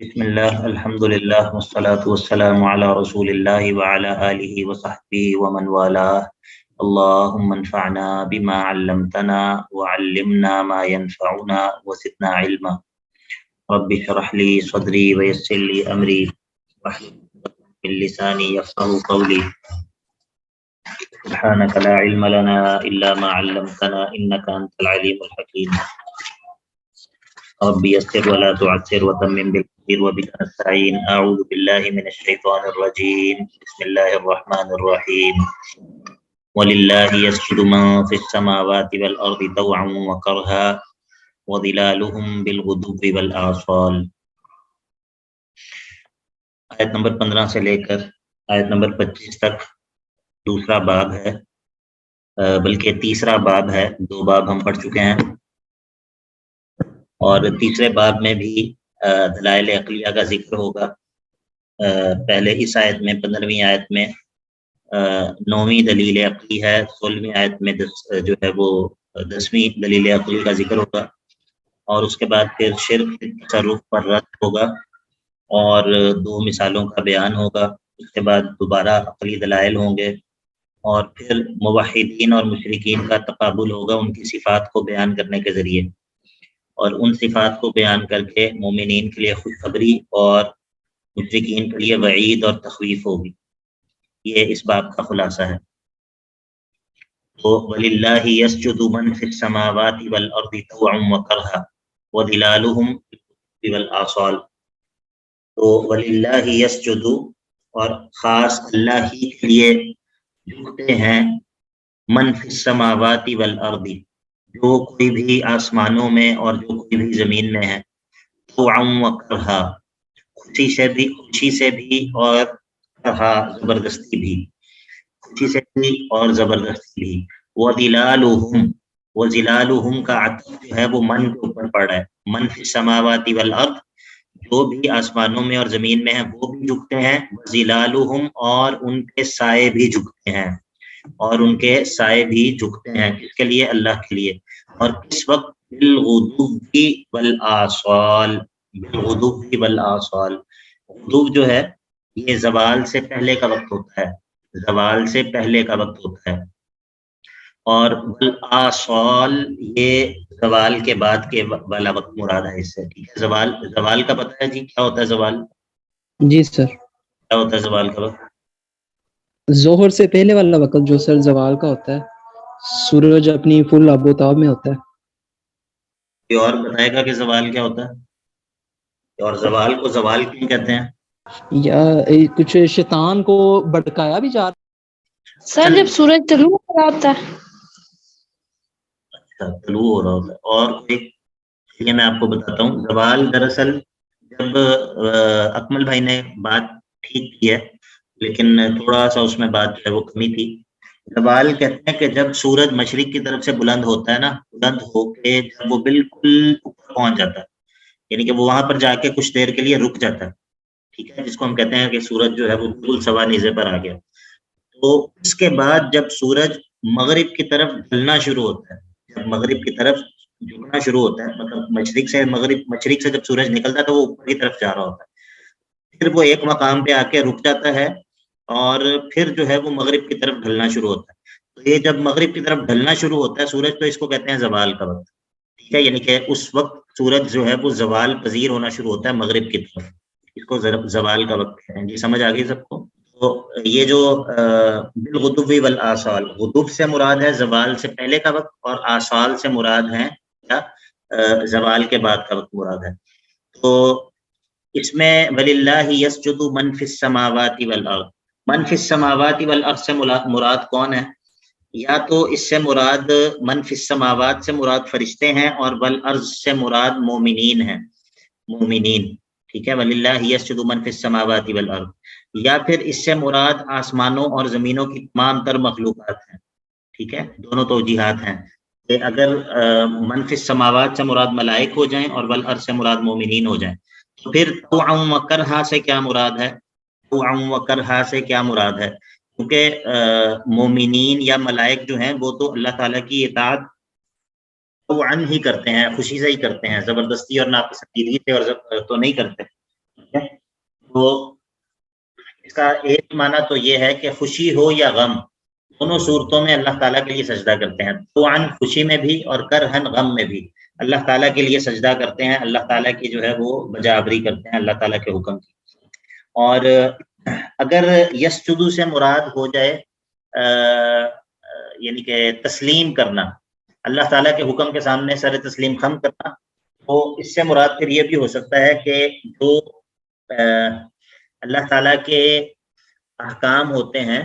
بسم اللہ الحمد للہ والصلاة والسلام علی رسول اللہ وعلی آلہ وصحبہ ومن والاه اللہم انفعنا بما علمتنا وعلمنا ما ينفعنا وزدنا علما رب اشرح لي صدری ویسر لي امری واحلل عقدۃ من لسانی یفقهوا قولی سبحانک لا علم لنا الا ما علمتنا انک انت العلیم الحکیم رب يسر ولا تعسر وتمم بالخير وبك نستعين أعوذ بالله من الشيطان الرجيم بسم الله الرحمن الرحيم ولله يسجد من في السماوات والأرض طوعا وكرها وظلالهم بالغدو والآصال. آیت نمبر 15 سے لے کر آیت نمبر 25 تک دوسرا باب ہے، بلکہ تیسرا باب ہے. 2 باب ہم پڑھ چکے ہیں، اور تیسرے باب میں بھی دلائل عقلیہ کا ذکر ہوگا. پہلے اس آیت میں 15ویں آیت میں 9ویں دلیل عقلی ہے، 16ویں آیت میں جو ہے وہ 10ویں دلیل عقلی کا ذکر ہوگا، اور اس کے بعد پھر شرک تصرف پر رد ہوگا اور 2 مثالوں کا بیان ہوگا. اس کے بعد دوبارہ عقلی دلائل ہوں گے، اور پھر موحدین اور مشرکین کا تقابل ہوگا ان کی صفات کو بیان کرنے کے ذریعے، اور ان صفات کو بیان کر کے مومنین کے لیے خوشخبری اور مشرکین کے لیے وعید اور تخویف ہوگی. یہ اس باب کا خلاصہ ہے. تو وَلِلَّهِ يَسْجُدُ مَنْ فِي السَّمَاوَاتِ وَالْأَرْضِ طَوْعًا وَكَرْهًا وَظِلَالُهُمْ بِالْآصَالِ. تو وَلِلَّهِ يَسْجُدُ، اور خاص اللہ ہی کے لیے جھکتے ہیں، مَنْ فِي السَّمَاوَاتِ وَالْأَرْضِ، جو کوئی بھی آسمانوں میں اور جو کوئی بھی زمین میں ہے، طوعاً وکرہا، خوشی سے بھی اور کرہا زبردستی بھی، خوشی سے بھی اور زبردستی بھی. وظلالہم کا عطف جو ہے وہ من کے اوپر پڑ رہا ہے. من فی السماوات والارض، جو بھی آسمانوں میں اور زمین میں ہیں وہ بھی جھکتے ہیں. وظلالہم، اور ان کے سائے بھی جھکتے ہیں، اور ان کے سائے بھی جھکتے ہیں. کس کے لیے؟ اللہ کے لیے. اور کس وقت؟ بالغدو والآصال. بالغدو والآصال. غدو جو ہے یہ زوال سے پہلے کا وقت ہوتا ہے، زوال سے پہلے کا وقت ہوتا ہے، اور والآصال یہ زوال کے بعد کے والا وقت مراد ہے اس سے. ٹھیک ہے، زوال کا پتہ ہے جی کیا ہوتا ہے زوال؟ جی سر. کیا ہوتا ہے زوال کا وقت؟ ظہر سے پہلے والا وقت جو سر زوال کا ہوتا ہے، سورج اپنی فل آب و تاب میں ہوتا ہے. یہ اور بتائے گا کہ زوال کیا ہوتا ہے، اور زوال کو زوال کیوں کہتے ہیں؟ یا کچھ شیطان کو بھٹکایا بھی جاتا سر جب سورج طلوع ہو رہا ہوتا ہے. اچھا، طلوع ہو رہا ہوتا ہے. اور یہ میں آپ کو بتاتا ہوں. زوال دراصل جب اکمل بھائی نے بات ٹھیک کی ہے، لیکن تھوڑا سا اس میں بات جو ہے وہ کمی تھی. زوال کہتے ہیں کہ جب سورج مشرق کی طرف سے بلند ہوتا ہے نا، بلند ہو کے جب وہ بالکل اوپر پہنچ جاتا ہے، یعنی کہ وہ وہاں پر جا کے کچھ دیر کے لیے رک جاتا ہے. ٹھیک ہے، جس کو ہم کہتے ہیں کہ سورج جو ہے وہ بالکل سوا نیزے پر آ گیا. تو اس کے بعد جب سورج مغرب کی طرف ڈھلنا شروع ہوتا ہے، جب مغرب کی طرف جھکنا شروع ہوتا ہے، مطلب مشرق سے جب سورج نکلتا ہے تو وہ اوپر کی طرف جا رہا ہوتا ہے، پھر وہ ایک مقام پہ آ کے رک جاتا ہے، اور پھر جو ہے وہ مغرب کی طرف ڈھلنا شروع ہوتا ہے. تو یہ جب مغرب کی طرف ڈھلنا شروع ہوتا ہے سورج، تو اس کو کہتے ہیں زوال کا وقت. ٹھیک ہے، یعنی کہ اس وقت سورج جو ہے وہ زوال پذیر ہونا شروع ہوتا ہے مغرب کی طرف. اس کو زوال کا وقت کہتے ہیں. جی سمجھ آ گئی سب کو؟ تو یہ جو بالغدو والآصال، غدو سے مراد ہے زوال سے پہلے کا وقت، اور آصال سے مراد ہے کیا؟ زوال کے بعد کا وقت مراد ہے. تو اس میں وَلِلَّهِ يَسْجُدُ مَنْ فِي السَّمَاوَاتِ وَالْأَرْضِ، من فی السماوات والارض سے مراد کون ہے؟ یا تو اس سے مراد من فی السماوات سے مراد فرشتے ہیں، اور والارض سے مراد مومنین ہیں، مومنین. ٹھیک ہے، وَلِلَّهِ يَسْجُدُ مَنْ فِي السَّمَاوَاتِ وَالْأَرْضِ. یا پھر اس سے مراد آسمانوں اور زمینوں کی تمام تر مخلوقات ہیں. ٹھیک ہے، دونوں توجیہات ہیں کہ اگر من فی السماوات سے مراد ملائک ہو جائیں اور والارض سے مراد مومنین ہو جائیں، تو پھر طوعاً وکرہا سے کیا مراد ہے؟ طوعاً وکرہا سے کیا مراد ہے؟ کیونکہ مومنین یا ملائک جو ہیں وہ تو اللہ تعالیٰ کی اطاعت طوعاً ہی کرتے ہیں، خوشی سے ہی کرتے ہیں، زبردستی اور ناپسندیدگی سے اور تو نہیں کرتے. تو اس کا ایک معنی تو یہ ہے کہ خوشی ہو یا غم، دونوں صورتوں میں اللہ تعالیٰ کے لیے سجدہ کرتے ہیں، طوعاً خوشی میں بھی اور کرہن غم میں بھی اللہ تعالیٰ کے لیے سجدہ کرتے ہیں، اللہ تعالیٰ کی جو ہے وہ بجاوری کرتے ہیں اللہ تعالیٰ کے حکم کی۔ اور اگر یسجدو سے مراد ہو جائے یعنی کہ تسلیم کرنا، اللہ تعالیٰ کے حکم کے سامنے سر تسلیم خم کرنا، تو اس سے مراد پھر یہ بھی ہو سکتا ہے کہ جو اللہ تعالیٰ کے احکام ہوتے ہیں،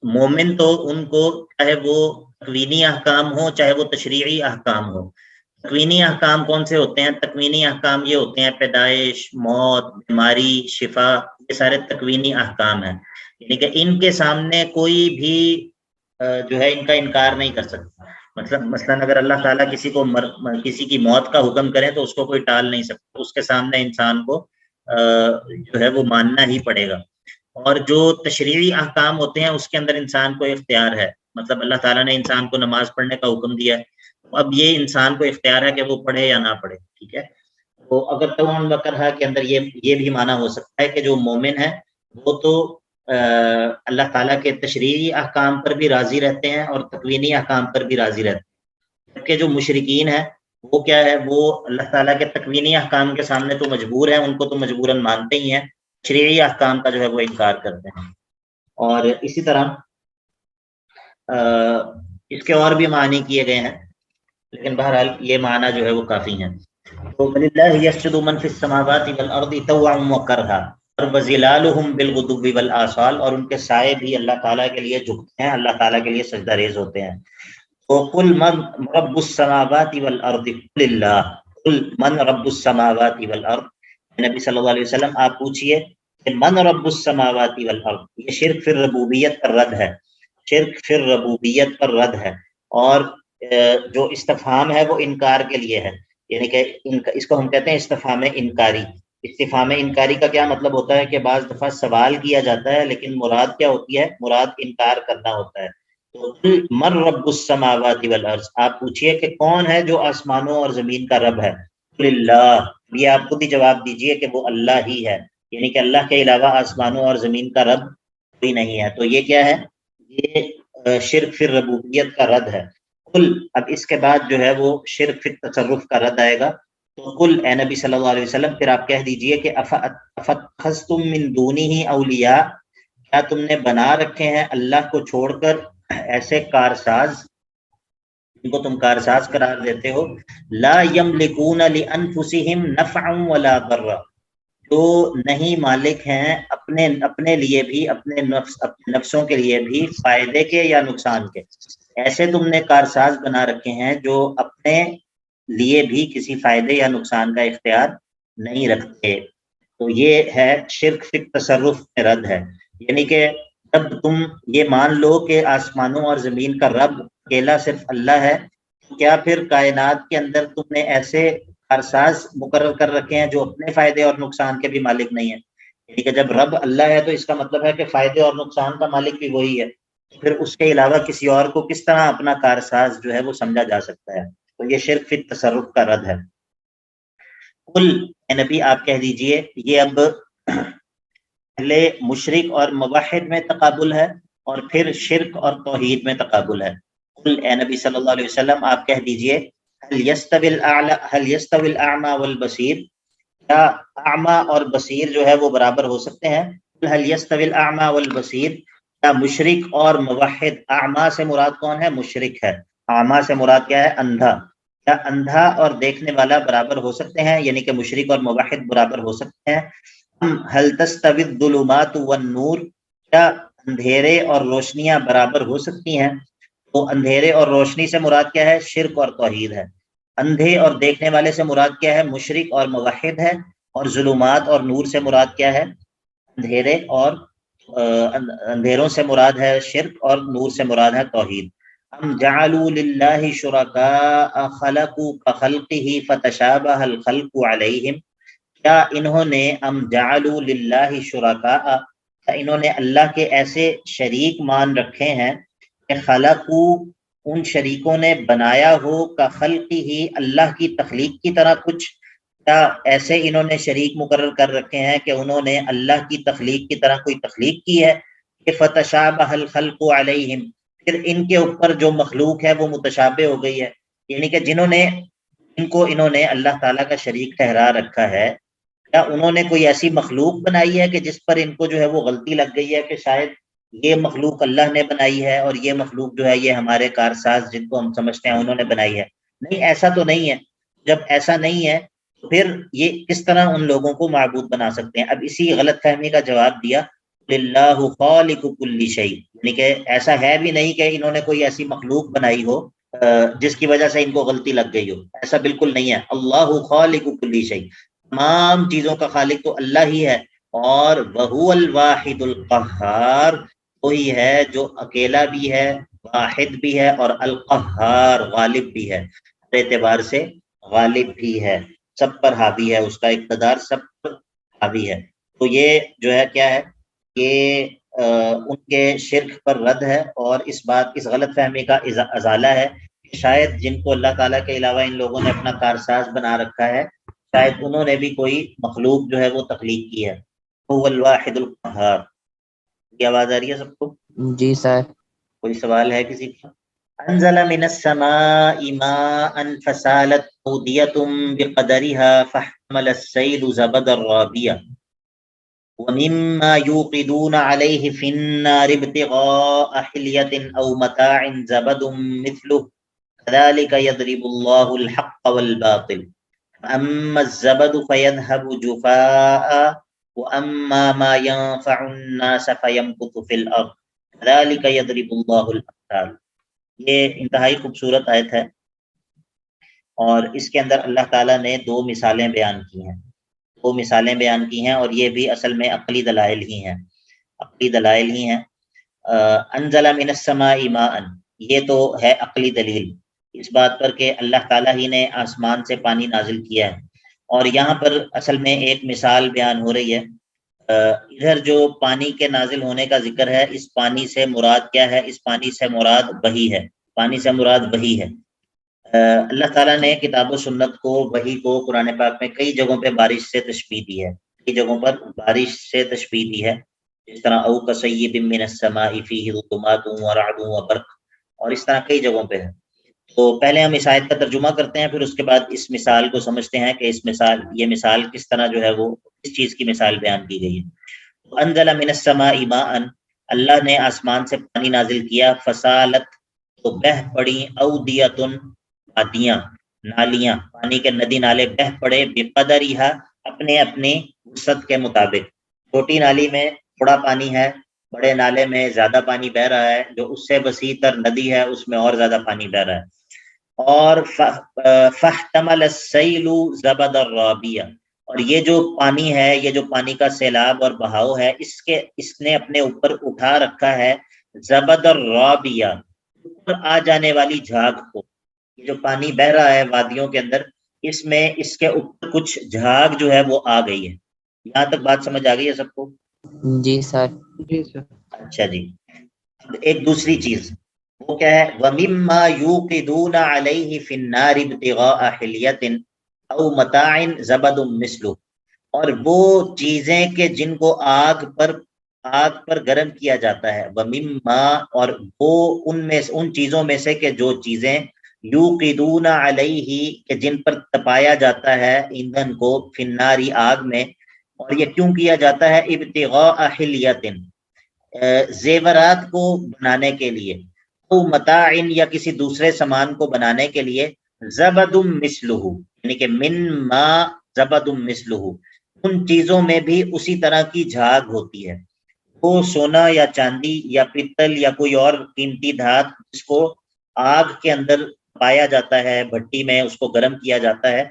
مومن تو ان کو چاہے وہ تکوینی احکام ہو چاہے وہ تشریعی احکام ہو۔ تکوینی احکام کون سے ہوتے ہیں؟ تکوینی احکام یہ ہوتے ہیں پیدائش، موت، بیماری، شفا، یہ سارے تکوینی احکام ہیں، یعنی کہ ان کے سامنے کوئی بھی جو ہے ان کا انکار نہیں کر سکتا۔ مثلا اگر اللہ تعالیٰ کسی کی موت کا حکم کرے تو اس کو کوئی ٹال نہیں سکتا، اس کے سامنے انسان کو جو ہے وہ ماننا ہی پڑے گا۔ اور جو تشریعی احکام ہوتے ہیں اس کے اندر انسان کو اختیار ہے، مطلب اللہ تعالیٰ نے انسان کو نماز پڑھنے کا حکم دیا ہے، اب یہ انسان کو اختیار ہے کہ وہ پڑھے یا نہ پڑھے، ٹھیک ہے۔ تو اگر طوعاً وکرہا کے اندر یہ بھی معنی ہو سکتا ہے کہ جو مومن ہے وہ تو اللہ تعالیٰ کے تشریعی احکام پر بھی راضی رہتے ہیں اور تکوینی احکام پر بھی راضی رہتے ہیں، جبکہ جو مشرکین ہیں وہ کیا ہے، وہ اللہ تعالیٰ کے تکوینی احکام کے سامنے تو مجبور ہیں، ان کو تو مجبوراً مانتے ہی ہیں، تشریعی احکام کا جو ہے وہ انکار کرتے ہیں۔ اور اسی طرح اس کے اور بھی معنی کیے گئے ہیں، لیکن بہرحال یہ معنی جو ہے وہ کافی ہیں۔ تو وَلِلَّهِ يَسْجُدُ مَن فِي السَّمَاوَاتِ وَالْأَرْضِ طَوْعًا وَكَرْهًا وَظِلَالُهُم بِالْغُدُوِّ وَالْآصَالِ، اور ان کے سائے بھی اللہ تعالیٰ کے لیے جھکتے ہیں، اللہ تعالیٰ کے لیے سجدہ ریز ہوتے ہیں۔ تو قُلْ مَن رَبُّ السَّمَاوَاتِ وَالْأَرْضِ قُلِ اللَّهُ قُلْ مَن رَبُّ السَّمَاوَاتِ وَالْأَرْضِ، نبی صلی اللہ علیہ وسلم آپ پوچھئے کہ من رب السماوات والارض، یہ شرک فی الربوبیت پر رد ہے، شرک فی الربوبیت پر رد ہے، اور جو استفہام ہے وہ انکار کے لیے ہے، یعنی کہ اس کو ہم کہتے ہیں استفہام انکاری۔ استفہام انکاری کا کیا مطلب ہوتا ہے کہ بعض دفعہ سوال کیا جاتا ہے لیکن مراد کیا ہوتی ہے؟ مراد انکار کرنا ہوتا ہے۔ تو من رب السماوات والارض، آپ پوچھئے کہ کون ہے جو آسمانوں اور زمین کا رب ہے؟ قل اللہ، یہ آپ خود ہی جواب دیجئے کہ وہ اللہ ہی ہے، یعنی کہ اللہ کے علاوہ آسمانوں اور زمین کا رب کوئی نہیں ہے۔ تو یہ کیا ہے؟ یہ شرک فی الربوبیت کا رد ہے۔ قل، اب اس کے بعد جو ہے وہ شرک فی التصرف کا رد آئے گا۔ تو قل، اے نبی صلی اللہ علیہ وسلم پھر آپ کہہ دیجئے کہ افاتخذتم من دونہ اولیاء، کیا تم نے بنا رکھے ہیں اللہ کو چھوڑ کر ایسے کارساز، ان کو تم کارساز قرار دیتے ہو، لا یملکون لانفسہم نفعا ولا ضرا، جو نہیں مالک ہیں اپنے لیے بھی، اپنے نفسوں کے لیے بھی فائدے کے یا نقصان کے، ایسے تم نے کارساز بنا رکھے ہیں جو اپنے لیے بھی کسی فائدے یا نقصان کا اختیار نہیں رکھتے۔ تو یہ ہے شرک فی تصرف میں رد ہے، یعنی کہ جب تم یہ مان لو کہ آسمانوں اور زمین کا رب اکیلا صرف اللہ ہے، کیا پھر کائنات کے اندر تم نے ایسے کارساز مقرر کر رکھے ہیں جو اپنے فائدے اور نقصان کے بھی مالک نہیں ہیں؟ یعنی کہ جب رب اللہ ہے تو اس کا مطلب ہے کہ فائدے اور نقصان کا مالک بھی وہی ہے، پھر اس کے علاوہ کسی اور کو کس طرح اپنا کارساز جو ہے وہ سمجھا جا سکتا ہے؟ تو یہ شرک فی تصرف کا رد ہے۔ قل، اے نبی آپ کہہ دیجئے، یہ اب پہلے مشرک اور موحد میں تقابل ہے اور پھر شرک اور توحید میں تقابل ہے۔ قل، اے نبی صلی اللہ علیہ وسلم آپ کہہ دیجئے، هل يستوي الاعمى والبصیر، کیا اعمى اور بصیر جو ہے وہ برابر ہو سکتے ہیں؟ هل يستوي الاعمى والبصیر، کیا مشرک اور موحد، اعمى سے مراد کون ہے؟ مشرک ہے، اعمى سے مراد کیا ہے؟ اندھا، کیا اندھا اور دیکھنے والا برابر ہو سکتے ہیں؟ یعنی کہ مشرک اور موحد برابر ہو سکتے ہیں؟ هل تستوي الظلمات والنور، کیا اندھیرے اور روشنیاں برابر ہو سکتی ہیں؟ تو اندھیرے اور روشنی سے مراد کیا ہے؟ شرک اور توحید ہے۔ اندھے اور دیکھنے والے سے مراد کیا ہے؟ مشرک اور موحد ہے۔ اور ظلمات اور نور سے مراد کیا ہے؟ اندھیرے اور اندھیروں سے مراد ہے شرک اور نور سے مراد ہے توحید۔ ام جعلوا للہ شرکاء خلقوا کخلقہ فتشابہ الخلق علیہم، کیا انہوں نے ام جعلوا للہ شرکاء، کیا انہوں نے اللہ کے ایسے شریک مان رکھے ہیں کہ خلقوا، ان شریکوں نے بنایا ہو، کا خلق ہی، اللہ کی تخلیق کی طرح کچھ، کیا ایسے انہوں نے شریک مقرر کر رکھے ہیں کہ انہوں نے اللہ کی تخلیق کی طرح کوئی تخلیق کی ہے کہ فتشابہ الخلق علیہم، پھر ان کے اوپر جو مخلوق ہے وہ متشابہ ہو گئی ہے، یعنی کہ انہوں نے اللہ تعالیٰ کا شریک ٹھہرا رکھا ہے، کیا انہوں نے کوئی ایسی مخلوق بنائی ہے کہ جس پر ان کو جو ہے وہ غلطی لگ گئی ہے کہ شاید یہ مخلوق اللہ نے بنائی ہے اور یہ مخلوق جو ہے یہ ہمارے کارساز جن کو ہم سمجھتے ہیں انہوں نے بنائی ہے؟ نہیں، ایسا تو نہیں ہے۔ جب ایسا نہیں ہے تو پھر یہ کس طرح ان لوگوں کو معبود بنا سکتے ہیں؟ اب اسی غلط فہمی کا جواب دیا للہ خالق کل شیء، یعنی کہ ایسا ہے بھی نہیں کہ انہوں نے کوئی ایسی مخلوق بنائی ہو جس کی وجہ سے ان کو غلطی لگ گئی ہو، ایسا بالکل نہیں ہے۔ اللہ خالق کل شیء، تمام چیزوں کا خالق تو اللہ ہی ہے، اور وہو الواحد القہار، وہی ہے جو اکیلا بھی ہے، واحد بھی ہے، اور القہار غالب بھی ہے، ہر اعتبار سے غالب بھی ہے، سب پر حاوی ہے، اس کا اقتدار سب پر حاوی ہے۔ تو یہ جو ہے کیا ہے، یہ ان کے شرک پر رد ہے، اور اس غلط فہمی کا ازالہ ہے کہ شاید جن کو اللہ تعالیٰ کے علاوہ ان لوگوں نے اپنا کارساز بنا رکھا ہے، شاید انہوں نے بھی کوئی مخلوق جو ہے وہ تخلیق کی ہے۔ هو الواحد القہار۔ یہ آواز آ رہی ہے سب کو؟ جی سر۔ کوئی سوال ہے کسی کا؟ انزل من السماء ماء فسالت اودية بقدرها فاحتمل السيل زبدا رابيا ومما يوقدون عليه في النار ابتغاء حلية أو متاع زبد مثله كذلك يضرب الله الحق والباطل فأما الزبد فيذهب جفاء وأما ما ينفع الناس فيمكث في الأرض كذلك يضرب الله الأمثال۔ یہ انتہائی خوبصورت آیت ہے، اور اس کے اندر اللہ تعالیٰ نے دو مثالیں بیان کی ہیں، اور یہ بھی اصل میں عقلی دلائل ہی ہیں۔ انزل من السماء ماء، یہ تو ہے عقلی دلیل اس بات پر کہ اللہ تعالیٰ ہی نے آسمان سے پانی نازل کیا ہے، اور یہاں پر اصل میں ایک مثال بیان ہو رہی ہے۔ ادھر جو پانی کے نازل ہونے کا ذکر ہے، اس پانی سے مراد کیا ہے؟ اس پانی سے مراد وحی ہے۔ اللہ تعالیٰ نے کتاب و سنت کو، وحی کو قرآن پاک میں کئی جگہوں پہ بارش سے تشبیہ دی ہے، جس طرح او کصیب من السماء فیہ ظلمات ورعد وبرق، اور اس طرح کئی جگہوں پہ ہے۔ تو پہلے ہم اس آیت کا ترجمہ کرتے ہیں، پھر اس کے بعد اس مثال کو سمجھتے ہیں کہ یہ مثال کس طرح جو ہے وہ کس چیز کی مثال بیان کی گئی ہے۔ انزل من السماء ماء، اللہ نے آسمان سے پانی نازل کیا، فسالت، تو بہہ پڑی، اودیتن، وادیاں، نالیاں، پانی کے ندی نالے بہہ پڑے، بقدرہا، اپنے اپنی وسعت کے مطابق۔ چھوٹی نالی میں تھوڑا پانی ہے، بڑے نالے میں زیادہ پانی بہہ رہا ہے، جو اس سے وسیع تر ندی ہے اس میں اور زیادہ پانی بہہ رہا ہے۔ اور فاحتمل السیل زبد الرابیہ، اور یہ جو پانی ہے، یہ جو پانی کا سیلاب اور بہاؤ ہے، اس نے اپنے اوپر اٹھا رکھا ہے زبد الرابیہ، اوپر آ جانے والی جھاگ کو۔ یہ جو پانی بہہ رہا ہے وادیوں کے اندر، اس میں اس کے اوپر کچھ جھاگ جو ہے وہ آ گئی ہے۔ یہاں تک بات سمجھ آ گئی ہے سب کو؟ جی سر۔ جی سر۔ اچھا جی، ایک دوسری چیز وہ کیا ہے؟ وَمِمَّا يُوقِدُونَ عَلَيْهِ فِي النَّارِ ابْتِغَاءَ حِلْيَةٍ أَوْ مَتَاعٍ زَبَدٌ مِثْلُهُ، اور وہ چیزیں کہ جن کو آگ پر گرم کیا جاتا ہے، وَمِمَّا، اور وہ ان چیزوں میں سے کہ جو چیزیں یوقدون علیہ، کہ جن پر تپایا جاتا ہے ایندھن کو، فی النار، آگ میں، اور یہ کیوں کیا جاتا ہے؟ ابتغاء حلیۃ، زیورات کو بنانے کے لیے، او متاع، یا کسی دوسرے سامان کو بنانے کے لیے، زبد مثلہ، یعنی کہ من ما زبد مثلہ، ان چیزوں میں بھی اسی طرح کی جھاگ ہوتی ہے۔ وہ سونا یا چاندی یا پتل یا کوئی اور قیمتی دھات جس کو آگ کے اندر پایا جاتا ہے، بھٹی میں اس کو گرم کیا جاتا ہے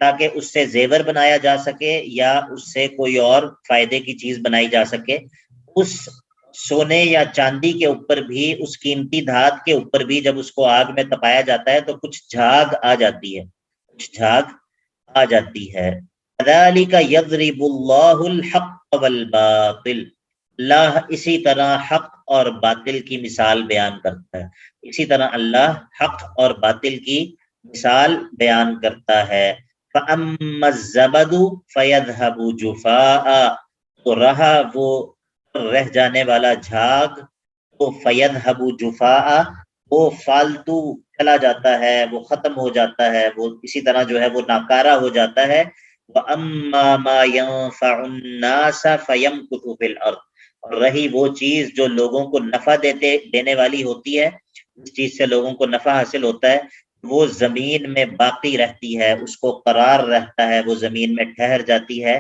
تاکہ اس سے زیور بنایا جا سکے یا اس سے کوئی اور فائدے کی چیز بنائی جا سکے، اس سونے یا چاندی کے اوپر بھی، اس قیمتی دھات کے اوپر بھی جب اس کو آگ میں تپایا جاتا ہے تو کچھ جھاگ آ جاتی ہے۔ کذالک یضرب اللہ الحق والباطل، اللہ اسی طرح حق اور باطل کی مثال بیان کرتا ہے، اسی طرح اللہ حق اور باطل کی مثال بیان کرتا ہے۔ فَأَمَّا الزَّبَدُ فَيَذْهَبُ جُفَاءً، تو رہا وہ رہ جانے والا جھاگ، تو فَيَذْهَبُ جُفَاءً، وہ فالتو چلا جاتا ہے، وہ ختم ہو جاتا ہے، وہ اسی طرح جو ہے وہ ناکارہ ہو جاتا ہے۔ وَأَمَّا مَا يَنفَعُ النَّاسَ فَيَمْكُثُ فِي الْأَرْضِ، اور رہی وہ چیز جو لوگوں کو نفع دینے والی ہوتی ہے، جس چیز سے لوگوں کو نفع حاصل ہوتا ہے، وہ زمین میں باقی رہتی ہے، اس کو قرار رہتا ہے، وہ زمین میں ٹھہر جاتی ہے۔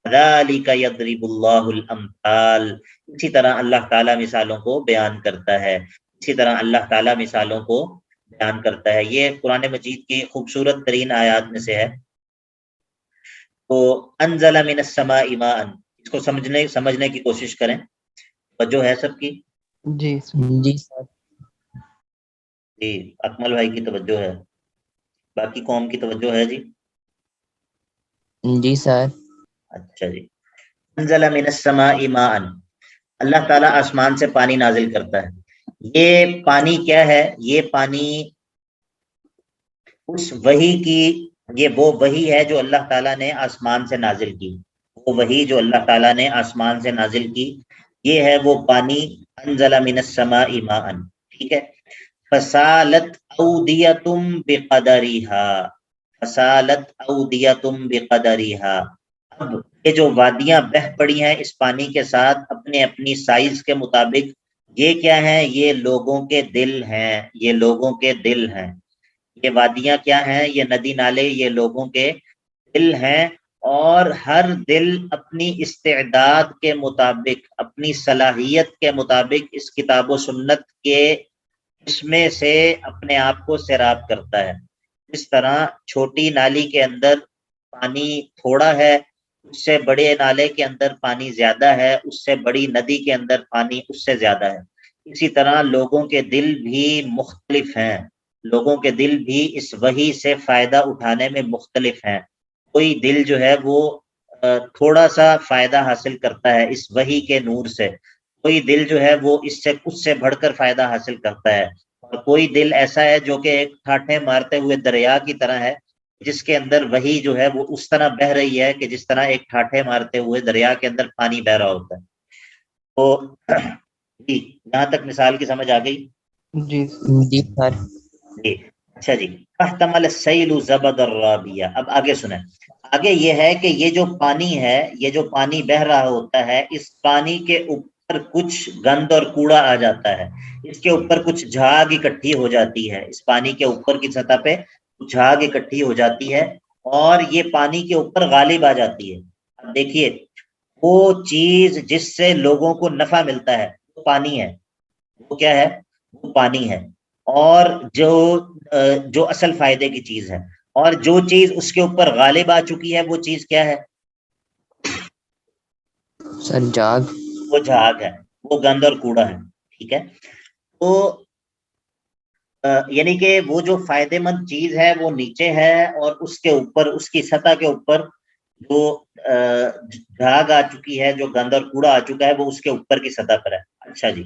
ذَلِكَ يَضْرِبُ اللَّهُ الْأَمْثَالَ، اسی طرح اللہ تعالیٰ مثالوں کو بیان کرتا ہے، اسی طرح اللہ تعالیٰ مثالوں کو بیان کرتا ہے۔ یہ قرآن مجید کی خوبصورت ترین آیات میں سے ہے۔ تو انزل من السماء ماء، اس کو سمجھنے کی کوشش کریں، توجہ ہے سب کی؟ جی جی سر جی، اکمل بھائی کی توجہ ہے، باقی قوم کی توجہ ہے؟ جی جی سر اچھا جی۔ انزل من السماء ماء، اللہ تعالیٰ آسمان سے پانی نازل کرتا ہے۔ یہ پانی کیا ہے؟ یہ پانی اس وحی کی، یہ وہ وحی ہے جو اللہ تعالیٰ نے آسمان سے نازل کی، وہ وحی جو اللہ تعالیٰ نے آسمان سے نازل کی، یہ ہے وہ پانی۔ انزل من السماء ماء، ٹھیک ہے۔ فسالت اودیتم بقدرها، فسالت اودیتم بقدرها، اب یہ جو وادیاں بہہ پڑی ہیں اس پانی کے ساتھ اپنے اپنی سائز کے مطابق، یہ کیا ہیں؟ یہ لوگوں کے دل ہیں، یہ لوگوں کے دل ہیں۔ یہ وادیاں کیا ہیں؟ یہ ندی نالے، یہ لوگوں کے دل ہیں، اور ہر دل اپنی استعداد کے مطابق، اپنی صلاحیت کے مطابق اس کتاب و سنت کے اس میں سے اپنے آپ کو سیراب کرتا ہے۔ اس طرح چھوٹی نالی کے اندر پانی تھوڑا ہے، اس سے بڑے نالے کے اندر پانی زیادہ ہے، اس سے بڑی ندی کے اندر پانی اس سے زیادہ ہے۔ اسی طرح لوگوں کے دل بھی مختلف ہیں، لوگوں کے دل بھی اس وحی سے فائدہ اٹھانے میں مختلف ہیں۔ کوئی دل جو ہے وہ تھوڑا سا فائدہ حاصل کرتا ہے اس وحی کے نور سے، کوئی دل جو ہے وہ اس سے بڑھ کر فائدہ حاصل کرتا ہے، اور کوئی دل ایسا ہے جو کہ ایک ٹھاٹھے مارتے ہوئے دریا کی طرح ہے، جس کے اندر وحی جو ہے وہ اس طرح بہہ رہی ہے کہ جس طرح ایک ٹھاٹھے مارتے ہوئے دریا کے اندر پانی بہہ رہا ہوتا ہے۔ تو جی یہاں تک مثال کی سمجھ آ گئی؟ جی جی سر جی اچھا جی۔ فاحتمل السیل زبد الرابیہ، اب آگے سنیں، آگے یہ ہے کہ یہ جو پانی ہے، یہ جو پانی بہہ رہا ہوتا ہے، اس پانی کے اوپر کچھ گند اور کوڑا آ جاتا ہے، اس کے اوپر کچھ جھاگ اکٹھی ہو جاتی ہے، اس پانی کے اوپر کی سطح پہ جھاگ اکٹھی ہو جاتی ہے، اور یہ پانی کے اوپر غالب آ جاتی ہے۔ اب دیکھیے، وہ چیز جس سے لوگوں کو نفع ملتا ہے وہ پانی ہے، وہ کیا ہے؟ وہ پانی ہے، اور جو اصل فائدے کی چیز ہے، اور جو چیز اس کے اوپر غالب آ چکی ہے وہ چیز کیا ہے؟ سر جاگ وہ جھاگ ہے، وہ گند اور کوڑا ہے، ٹھیک ہے۔ تو یعنی کہ وہ جو فائدے مند چیز ہے وہ نیچے ہے، اور اس کے اوپر، اس کی سطح کے اوپر جو جھاگ آ چکی ہے، جو گند اور کوڑا آ چکا ہے، وہ اس کے اوپر کی سطح پر ہے۔ اچھا جی،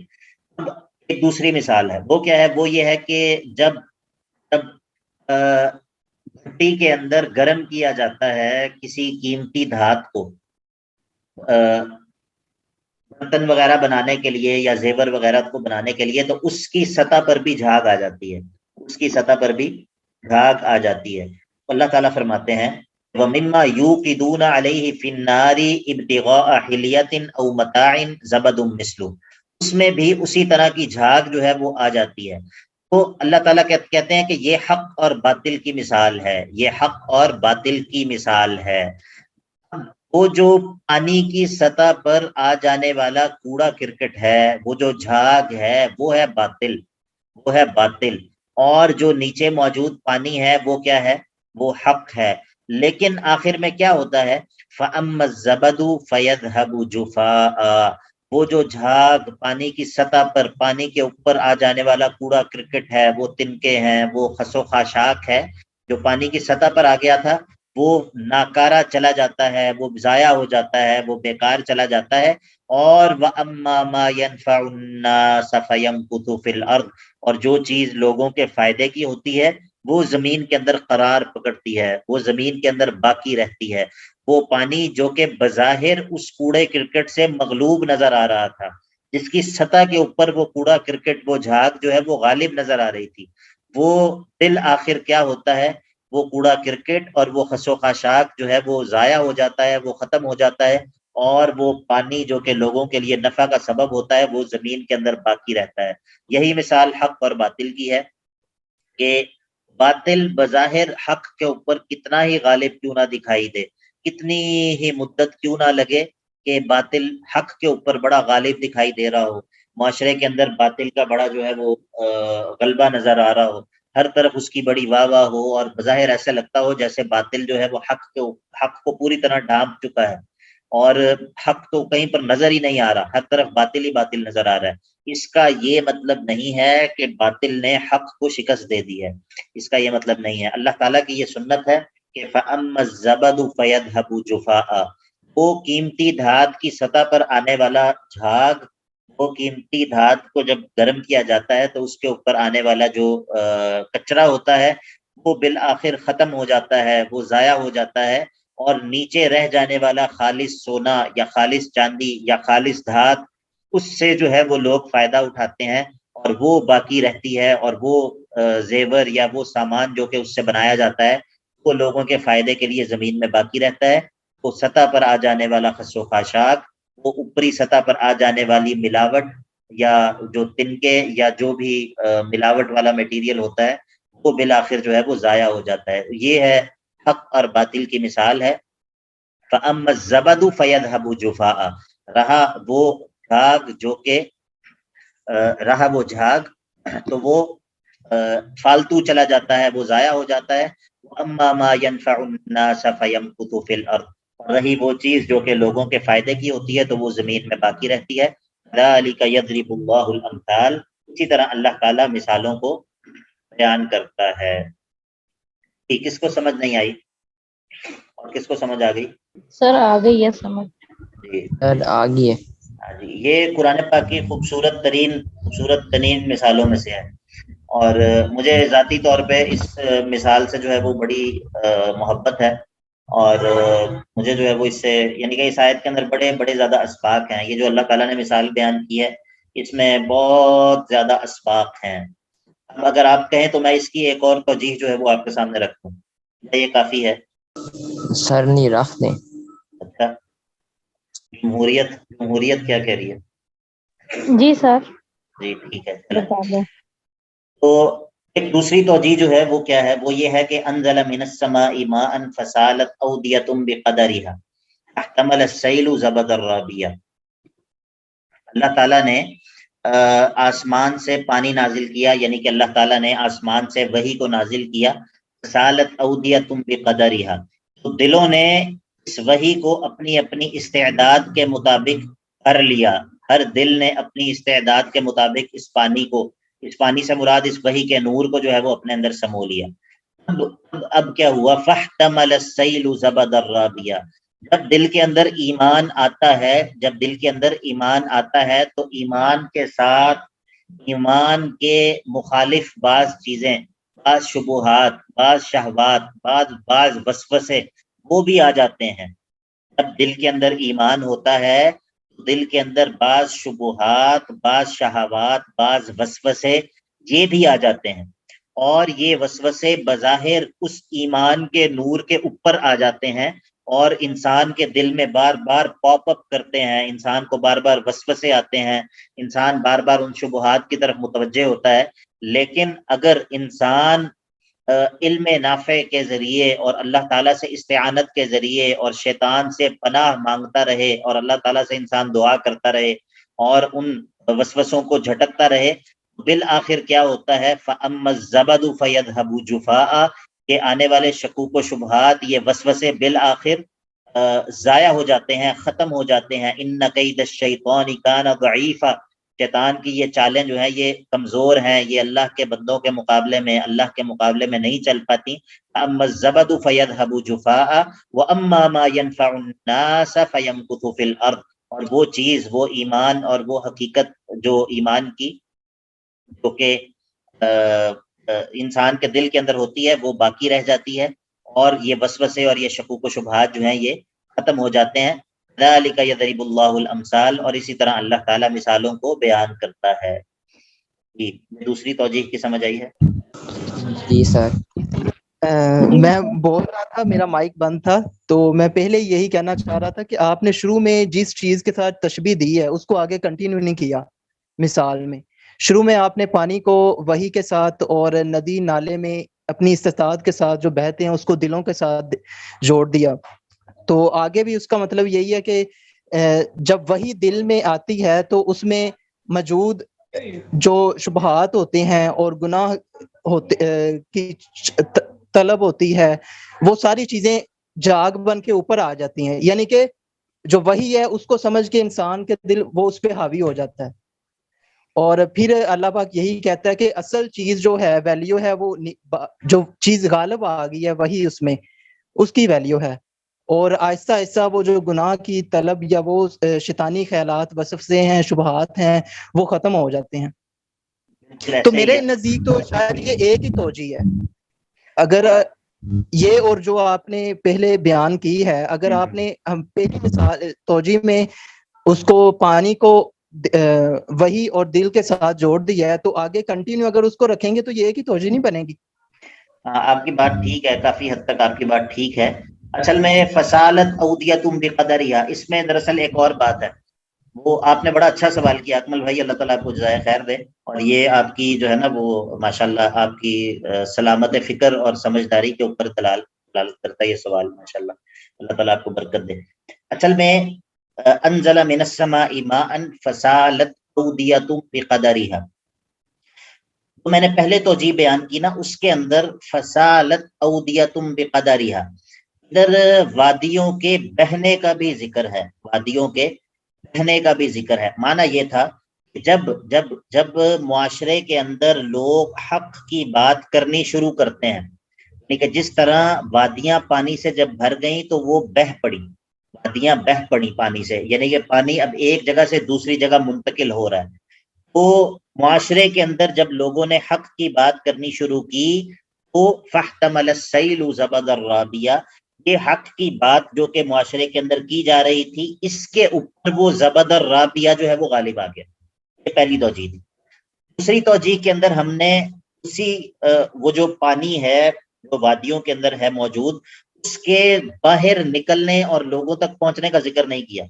اب ایک دوسری مثال ہے، وہ کیا ہے؟ وہ یہ ہے کہ جب بھٹی کے اندر گرم کیا جاتا ہے کسی قیمتی دھات کو برتن وغیرہ بنانے کے لیے یا زیور وغیرہ کو بنانے کے لیے، تو اس کی سطح پر بھی جھاگ آ جاتی ہے، اس کی سطح پر بھی جھاگ آ جاتی ہے۔ اللہ تعالیٰ فرماتے ہیں وَمِمَّا يُوقِدُونَ عَلَيْهِ فِي النَّارِ ابْتِغَاءَ حِلْيَةٍ أَوْ مَتَاعٍ زَبَدٌ مِثْلُهُ، اس میں بھی اسی طرح کی جھاگ جو ہے وہ آ جاتی ہے۔ تو اللہ تعالیٰ کہتے ہیں کہ یہ حق اور باطل کی مثال ہے، یہ حق اور باطل کی مثال ہے۔ وہ جو پانی کی سطح پر آ جانے والا کوڑا کرکٹ ہے، وہ جو جھاگ ہے، وہ ہے باطل، وہ ہے باطل، اور جو نیچے موجود پانی ہے وہ کیا ہے؟ وہ حق ہے۔ لیکن آخر میں کیا ہوتا ہے؟ فَأَمَّا الزَّبَدُ فَيَذْهَبُ جُفَاءً، وہ جو جھاگ پانی کی سطح پر، پانی کے اوپر آ جانے والا کوڑا کرکٹ ہے، وہ تنکے ہیں، وہ خس و خاشاک ہے، جو پانی کی سطح پر آ گیا تھا وہ ناکارہ چلا جاتا ہے، وہ ضائع ہو جاتا ہے، وہ بیکار چلا جاتا ہے۔ اور وَأَمَّا مَا يَنفَعُ النَّاسَ فَيَمْكُثُ فِي الْأَرْضِ، اور جو چیز لوگوں کے فائدے کی ہوتی ہے وہ زمین کے اندر قرار پکڑتی ہے، وہ زمین کے اندر باقی رہتی ہے. وہ پانی جو کہ بظاہر اس کوڑے کرکٹ سے مغلوب نظر آ رہا تھا، جس کی سطح کے اوپر وہ کوڑا کرکٹ، وہ جھاگ جو ہے وہ غالب نظر آ رہی تھی، وہ بالآخر کیا ہوتا ہے، وہ کوڑا کرکٹ اور وہ خس و خاشاک جو ہے وہ ضائع ہو جاتا ہے، وہ ختم ہو جاتا ہے، اور وہ پانی جو کہ لوگوں کے لیے نفع کا سبب ہوتا ہے وہ زمین کے اندر باقی رہتا ہے. یہی مثال حق اور باطل کی ہے کہ باطل بظاہر حق کے اوپر کتنا ہی غالب کیوں نہ دکھائی دے، کتنی ہی مدت کیوں نہ لگے کہ باطل حق کے اوپر بڑا غالب دکھائی دے رہا ہو، معاشرے کے اندر باطل کا بڑا جو ہے وہ غلبہ نظر آ رہا ہو، ہر طرف اس کی بڑی واہ واہ ہو، اور بظاہر ایسا لگتا ہو جیسے باطل جو ہے وہ حق کو پوری طرح ڈھانپ چکا ہے، اور حق تو کہیں پر نظر ہی نہیں آ رہا، ہر طرف باطل ہی باطل نظر آ رہا ہے. اس کا یہ مطلب نہیں ہے کہ باطل نے حق کو شکست دے دی ہے، اس کا یہ مطلب نہیں ہے. اللہ تعالیٰ کی یہ سنت ہے کہ فَأَمَّا الزَّبَدُ فَيَذْهَبُ جُفَاءً، وہ قیمتی دھات کی سطح پر آنے والا جھاگ، وہ قیمتی دھات کو جب گرم کیا جاتا ہے تو اس کے اوپر آنے والا جو کچرا ہوتا ہے وہ بالآخر ختم ہو جاتا ہے، وہ ضائع ہو جاتا ہے، اور نیچے رہ جانے والا خالص سونا یا خالص چاندی یا خالص دھات، اس سے جو ہے وہ لوگ فائدہ اٹھاتے ہیں، اور وہ باقی رہتی ہے، اور وہ زیور یا وہ سامان جو کہ اس سے بنایا جاتا ہے وہ لوگوں کے فائدے کے لیے زمین میں باقی رہتا ہے. وہ سطح پر آ جانے والا خس و خاشاک، وہ اوپری سطح پر آ جانے والی ملاوٹ یا جو تنکے یا جو بھی ملاوٹ والا میٹیریل ہوتا ہے وہ بالآخر جو ہے وہ ضائع ہو جاتا ہے. یہ ہے حق اور باطل کی مثال ہے. فَأَمَّا الزَّبَدُ فَيَذْهَبُ جُفَاءً، رہا وہ جھاگ جو کہ رہا وہ جھاگ تو وہ فالتو چلا جاتا ہے، وہ ضائع ہو جاتا ہے. وَأَمَّا مَا يَنْفَعُ النَّاسَ فَيَمْكُثُ فِي الْأَرْضِ، رہی وہ چیز جو کہ لوگوں کے فائدے کی ہوتی ہے تو وہ زمین میں باقی رہتی ہے. ذَلِكَ يَضْرِبُ اللَّهُ الْأَمْثَالَ، اسی طرح اللہ تعالیٰ مثالوں کو بیان کرتا ہے. ٹھیک، کس کو سمجھ نہیں آئی اور کس کو سمجھ آ گئی؟ سر آ گئی ہے سمجھ. جی سر آگے. ہاں جی، یہ قرآن پاک کی خوبصورت ترین مثالوں میں سے ہے، اور مجھے ذاتی طور پہ اس مثال سے جو ہے وہ بڑی محبت ہے، اور مجھے جو ہے وہ اس سے یعنی کہ اس آیت کے اندر بڑے بڑے زیادہ اسباق ہیں. یہ جو اللہ تعالیٰ نے مثال بیان کی ہے اس میں بہت زیادہ اسباق ہیں. اب اگر آپ کہیں تو میں اس کی ایک اور توجیہ جو ہے وہ آپ کے سامنے رکھوں، یہ کافی ہے؟ سر نہیں رکھ دیں. اچھا، جمہوریت کیا کہہ رہی ہے؟ جی سر جی ٹھیک ہے، چلیں. بتا دیں. تو ایک دوسری توجیہ جو ہے وہ کیا ہے، وہ یہ ہے کہ انزل من السماء ماء فسالت اودیۃ بقدرها احتمل السیل زبد الرابیہ. اللہ تعالیٰ نے آسمان سے پانی نازل کیا، یعنی کہ اللہ تعالیٰ نے آسمان سے وحی کو نازل کیا. فسالت اودیۃ بقدرها، تو دلوں نے اس وحی کو اپنی اپنی استعداد کے مطابق بھر لیا. ہر دل نے اپنی استعداد کے مطابق اس پانی سے مراد اس وحی کے نور کو جو ہے وہ اپنے اندر سمو لیا. اب کیا ہوا؟ فاحتمل السیل زبد الرابیہ، جب دل کے اندر ایمان آتا ہے تو ایمان کے ساتھ ایمان کے مخالف بعض چیزیں، بعض شبہات، بعض شہوات، بعض وسوسے وہ بھی آ جاتے ہیں. جب دل کے اندر ایمان ہوتا ہے تو دل کے اندر بعض شبہات، بعض شہوات، بعض وسوسے یہ بھی آ جاتے ہیں، اور یہ وسوسے بظاہر اس ایمان کے نور کے اوپر آ جاتے ہیں اور انسان کے دل میں بار بار پاپ اپ کرتے ہیں، انسان کو بار بار وسوسے آتے ہیں، انسان بار بار ان شبہات کی طرف متوجہ ہوتا ہے. لیکن اگر انسان علم نافع کے ذریعے اور اللہ تعالیٰ سے استعانت کے ذریعے اور شیطان سے پناہ مانگتا رہے اور اللہ تعالیٰ سے انسان دعا کرتا رہے اور ان وسوسوں کو جھٹکتا رہے، بالآخر کیا ہوتا ہے؟ فَأَمَّا الزَّبَدُ فَيَذْهَبُ جُفَاءً، کہ آنے والے شکوک و شبہات، یہ وسوسے بالآخر ضائع ہو جاتے ہیں، ختم ہو جاتے ہیں. إِنَّ كَيْدَ الشَّيْطَانِ كَانَ ضَعِيفًا، شیطان کی یہ چالیں جو ہیں یہ کمزور ہیں، یہ اللہ کے بندوں کے مقابلے میں، اللہ کے مقابلے میں نہیں چل پاتی. اما الزبد فیذهب جفاء واما ما ينفع الناس فيمكث في الارض، اور وہ چیز، وہ ایمان اور وہ حقیقت جو ایمان کی جو کہ انسان کے دل کے اندر ہوتی ہے وہ باقی رہ جاتی ہے، اور یہ وسوسے اور یہ شکوک و شبہات جو ہیں یہ ختم ہو جاتے ہیں. ذالک یضرب اللہ الامثال، اور اسی طرح اللہ تعالیٰ مثالوں کو بیان کرتا ہے. جی دوسری توجیہ کی سمجھ آئی ہے؟ جی سر. میں بول رہا تھا، میرا مائک بند تھا، تو میں پہلے یہی کہنا چاہ رہا تھا کہ آپ نے شروع میں جس چیز کے ساتھ تشبیہ دی ہے اس کو آگے کنٹینیو نہیں کیا. مثال میں شروع میں آپ نے پانی کو وحی کے ساتھ اور ندی نالے میں اپنی استطاعت کے ساتھ جو بہتے ہیں اس کو دلوں کے ساتھ جوڑ دیا. تو آگے بھی اس کا مطلب یہی ہے کہ جب وحی دل میں آتی ہے تو اس میں موجود جو شبہات ہوتے ہیں اور گناہ ہوتے کی طلب ہوتی ہے، وہ ساری چیزیں جاگ بن کے اوپر آ جاتی ہیں. یعنی کہ جو وحی ہے اس کو سمجھ کے انسان کے دل وہ اس پہ حاوی ہو جاتا ہے. اور پھر اللہ پاک یہی کہتا ہے کہ اصل چیز جو ہے ویلیو ہے وہ جو چیز غالب آ گئی ہے وہی اس میں اس کی ویلیو ہے. اور آہستہ آہستہ وہ جو گناہ کی طلب یا وہ شیطانی خیالات وسوسے ہیں شبہات ہیں وہ ختم ہو جاتے ہیں. تو میرے نزدیک تو شاید یہ ایک ہی توجیہ ہے. اگر یہ اور جو آپ نے پہلے بیان کی ہے، اگر آپ نے پہلی مثال توجیہ میں اس کو پانی کو وہی اور دل کے ساتھ جوڑ دیا ہے، تو آگے کنٹینیو اگر اس کو رکھیں گے تو یہ ایک ہی توجیہ نہیں بنے گی. آپ کی بات ٹھیک ہے، کافی حد تک آپ کی بات ٹھیک ہے. اصل میں فصالت اودیتم بقدرہا، اس میں دراصل ایک اور بات ہے. وہ آپ نے بڑا اچھا سوال کیا اکمل بھائی، اللہ تعالیٰ آپ کو جزائے خیر دے. اور یہ آپ کی جو ہے نا وہ ماشاءاللہ آپ کی سلامت فکر اور سمجھداری کے اوپر دلالت کرتا ہے یہ سوال، ماشاءاللہ اللہ تعالیٰ آپ کو برکت دے. اصل میں انزل من السماء ماء فسالت اودیتم بقدرہا، تو میں نے پہلے توجیہ بیان کی نا، اس کے اندر فسالت اودیتم بقدرہا، ادھر وادیوں کے بہنے کا بھی ذکر ہے، وادیوں کے بہنے کا بھی ذکر ہے. معنی یہ تھا کہ جب معاشرے کے اندر لوگ حق کی بات کرنی شروع کرتے ہیں، یعنی کہ جس طرح وادیاں پانی سے جب بھر گئیں تو وہ بہہ پڑی، وادیاں بہہ پڑی پانی سے، یعنی کہ پانی اب ایک جگہ سے دوسری جگہ منتقل ہو رہا ہے. تو معاشرے کے اندر جب لوگوں نے حق کی بات کرنی شروع کی تو فاحتمل السیل زبدا رابیا، یہ حق کی بات جو کہ معاشرے کے اندر کی جا رہی تھی اس کے اوپر وہ زبد الرابیہ جو ہے وہ غالب آ گیا. یہ پہلی توجیہ تھی. دوسری توجیہ کے اندر ہم نے اسی وہ جو پانی ہے جو وادیوں کے اندر ہے موجود، اس کے باہر نکلنے اور لوگوں تک پہنچنے کا ذکر نہیں کیا.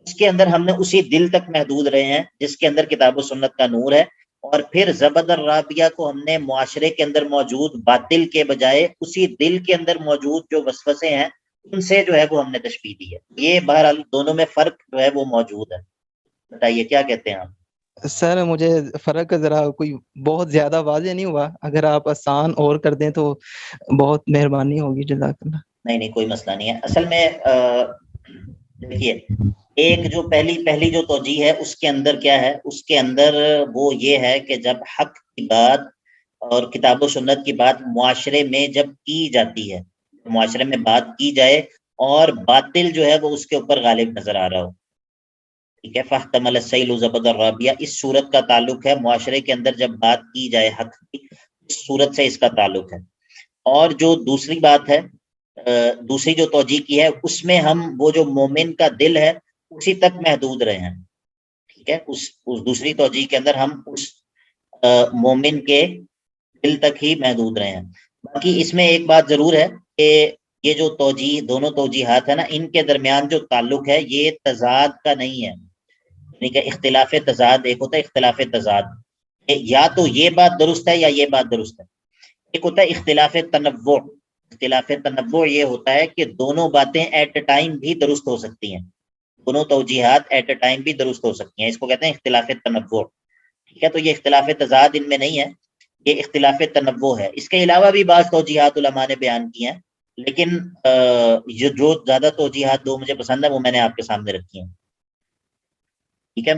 اس کے اندر ہم نے اسی دل تک محدود رہے ہیں جس کے اندر کتاب و سنت کا نور ہے. اور پھر زبد الرابیہ کو ہم نے معاشرے کے اندر موجود باطل کے بجائے اسی دل کے اندر موجود جو وسوسے ہیں ان سے جو ہے وہ ہم نے تشبیہ دی ہے. یہ بہرحال دونوں میں فرق جو ہے وہ موجود ہے. بتائیے کیا کہتے ہیں آپ؟ سر مجھے فرق ذرا کوئی بہت زیادہ واضح نہیں ہوا، اگر آپ آسان اور کر دیں تو بہت مہربانی ہوگی. جزاک اللہ. نہیں کوئی مسئلہ نہیں ہے. اصل میں دیکھیے ایک جو پہلی جو توجیہ ہے اس کے اندر کیا ہے، اس کے اندر وہ یہ ہے کہ جب حق کی بات اور کتاب و سنت کی بات معاشرے میں جب کی جاتی ہے، معاشرے میں بات کی جائے اور باطل جو ہے وہ اس کے اوپر غالب نظر آ رہا ہو، ٹھیک ہے. فاحتمل السیل زبد الرابیہ، اس صورت کا تعلق ہے معاشرے کے اندر جب بات کی جائے حق کی، اس صورت سے اس کا تعلق ہے. اور جو دوسری بات ہے، دوسری جو توجیہ کی ہے اس میں ہم وہ جو مومن کا دل ہے اسی تک محدود رہے ہیں، ٹھیک ہے. اس دوسری توجیہ کے اندر ہم اس مومن کے دل تک ہی محدود رہے ہیں. باقی اس میں ایک بات ضرور ہے کہ یہ جو توجیہ دونوں توجیہات ہیں نا ان کے درمیان جو تعلق ہے یہ تضاد کا نہیں ہے، یعنی کہ اختلاف تضاد ایک ہوتا ہے اختلاف تضاد، یا تو یہ بات درست ہے یا یہ بات درست ہے. ایک ہوتا ہے اختلاف تنوع، اختلاف تنوع یہ ہوتا ہے کہ دونوں باتیں ایٹ اے ٹائم بھی درست ہو سکتی ہیں، دونوں توجیہات ایٹ اے ٹائم بھی درست ہو سکتی ہیں، اس کو کہتے ہیں اختلاف تنوع، ٹھیک ہے. تو یہ اختلاف تضاد ان میں نہیں ہے، یہ اختلاف تنوع ہے. اس کے علاوہ بھی بعض توجیہات علماء نے بیان کی ہیں، لیکن جو زیادہ توجیہات دو مجھے پسند ہے وہ میں نے آپ کے سامنے رکھی ہیں. ٹھیک ہے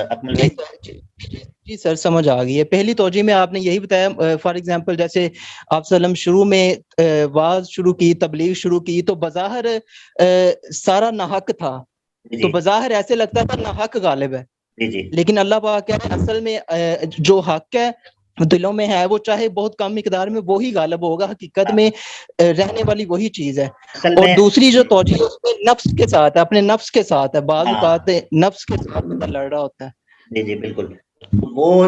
اکمل بھائی؟ جی سر سمجھ آ گئی ہے. پہلی توجیہ میں آپ نے یہی بتایا، فار ایگزامپل جیسے آپ وسلم شروع میں واز شروع کی، تبلیغ شروع کی تو بظاہر سارا ناحق تھا، تو بظاہر ایسے لگتا تھا ناحق غالب ہے، جی لیکن اللہ پاک کہتے ہیں اصل میں جو حق ہے دلوں میں ہے وہ چاہے بہت کم مقدار میں وہی غالب ہوگا، حقیقت میں رہنے والی وہی چیز ہے. اور دوسری جو توجہ اس میں نفس کے ساتھ ہے، اپنے نفس کے ساتھ ہے، بعض اوقات نفس کے ساتھ بندہ لڑ رہا ہوتا ہے. جی بالکل. وہ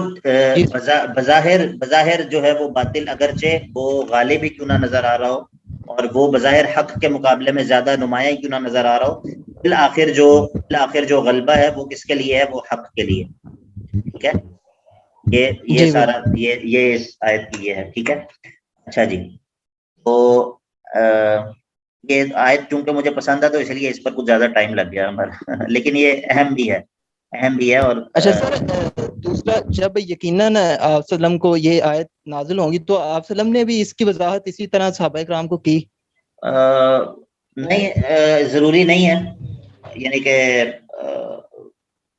بظاہر جو ہے وہ باطل اگرچہ وہ غالب ہی کیوں نہ نظر آ رہا ہو، اور وہ بظاہر حق کے مقابلے میں زیادہ نمایاں کیوں نہ نظر آ رہا ہو، بالآخر جو غلبہ ہے وہ کس کے لیے ہے؟ وہ حق کے لیے. ٹھیک ہے، یہ سارا یہ اس آیت کی یہ ہے. ٹھیک ہے. اچھا جی، تو یہ آیت چونکہ مجھے پسند ہے تو اس لیے اس پر کچھ زیادہ ٹائم لگ گیا ہمارا لیکن یہ اہم بھی ہے. اور اچھا سر، دوسرا جب یقیناً آپ وسلم کو یہ آیت نازل ہوں گی تو آپ وسلم نے بھی اس کی وضاحت اسی طرح صحابہ کرام کو کی؟ نہیں، ضروری نہیں ہے. یعنی کہ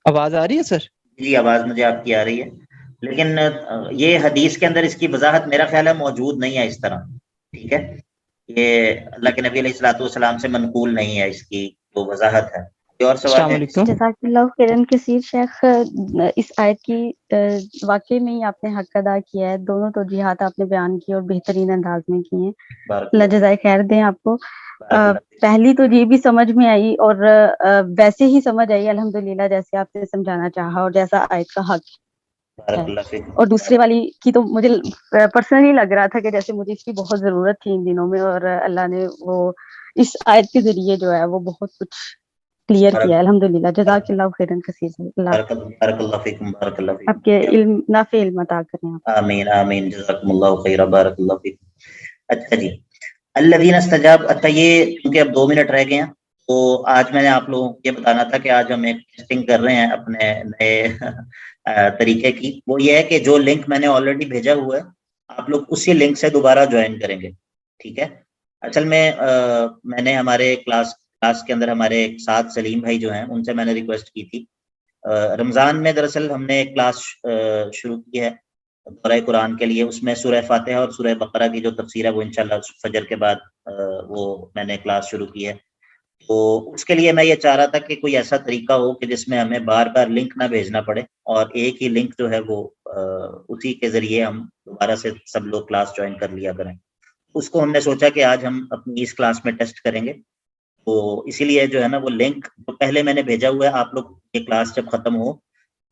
آواز آ رہی ہے سر؟ جی آواز مجھے آپ کی آ رہی ہے، لیکن یہ حدیث کے اندر اس کی وضاحت میرا خیال ہے موجود نہیں ہے اس طرح. ٹھیک ہے، یہ اللہ کے نبی علیہ الصلوۃ والسلام سے منقول نہیں ہے اس کی جو وضاحت ہے. اور السلام علیکم. جزاک اللہ خیرن کثیر. شیخ اس آیت کی واقعی میں ہی آپ نے حق ادا کیا ہے، دونوں توجیہات آپ نے بیان کی اور بہترین انداز میں کی ہیں. اللہ جزائے خیر دیں آپ کو. پہلی تو یہ بھی سمجھ میں آئی اور ویسے ہی سمجھ آئی الحمدللہ جیسے آپ نے سمجھانا چاہا اور جیسا آیت کا حق ہے. اور دوسری والی کی تو مجھے پرسنلی لگ رہا تھا کہ جیسے مجھے اس کی بہت ضرورت تھی ان دنوں میں، اور اللہ نے وہ اس آیت کے ذریعے جو ہے وہ بہت کچھ کلیئر کیا. الحمدللہ، جزاک اللہ خیرن کثیر. بارک اللہ فیکم، بارک اللہ فیکم. آپ کے علم نافع علم عطا کریں. آمین آمین، جزاکم اللہ خیر، بارک اللہ فیکم. اچھا جی، الذین استجاب. اچھا یہ کیونکہ اب 2 منٹ رہ گئے ہیں تو آج میں نے آپ لوگوں کو یہ بتانا تھا کہ آج ہم ایک ٹیسٹنگ کر رہے ہیں اپنے نئے طریقے کی. وہ یہ ہے کہ جو لنک میں نے آلریڈی بھیجا ہوا ہے آپ لوگ اسی لنک سے دوبارہ جوائن کریں گے. ٹھیک ہے. اصل میں نے ہمارے کلاس کے اندر ہمارے ایک ساتھ سلیم بھائی جو ہیں ان سے میں نے ریکویسٹ کی تھی. رمضان میں دراصل ہم نے ایک کلاس شروع کی ہے دورہ قرآن کے لیے. اس میں سورہ فاتحہ اور سورہ بقرہ کی جو تفسیر ہے وہ انشاءاللہ فجر کے بعد وہ میں نے کلاس شروع کی ہے. تو اس کے لیے میں یہ چاہ رہا تھا کہ کوئی ایسا طریقہ ہو کہ جس میں ہمیں بار بار لنک نہ بھیجنا پڑے اور ایک ہی لنک جو ہے وہ اسی کے ذریعے ہم دوبارہ سے سب لوگ کلاس جوائن کر لیا کریں. اس کو ہم نے سوچا کہ آج ہم اپنی اس کلاس میں ٹیسٹ کریں گے. تو اسی لیے جو ہے نا وہ لنک جو پہلے میں نے بھیجا ہوا ہے آپ لوگ یہ کلاس جب ختم ہو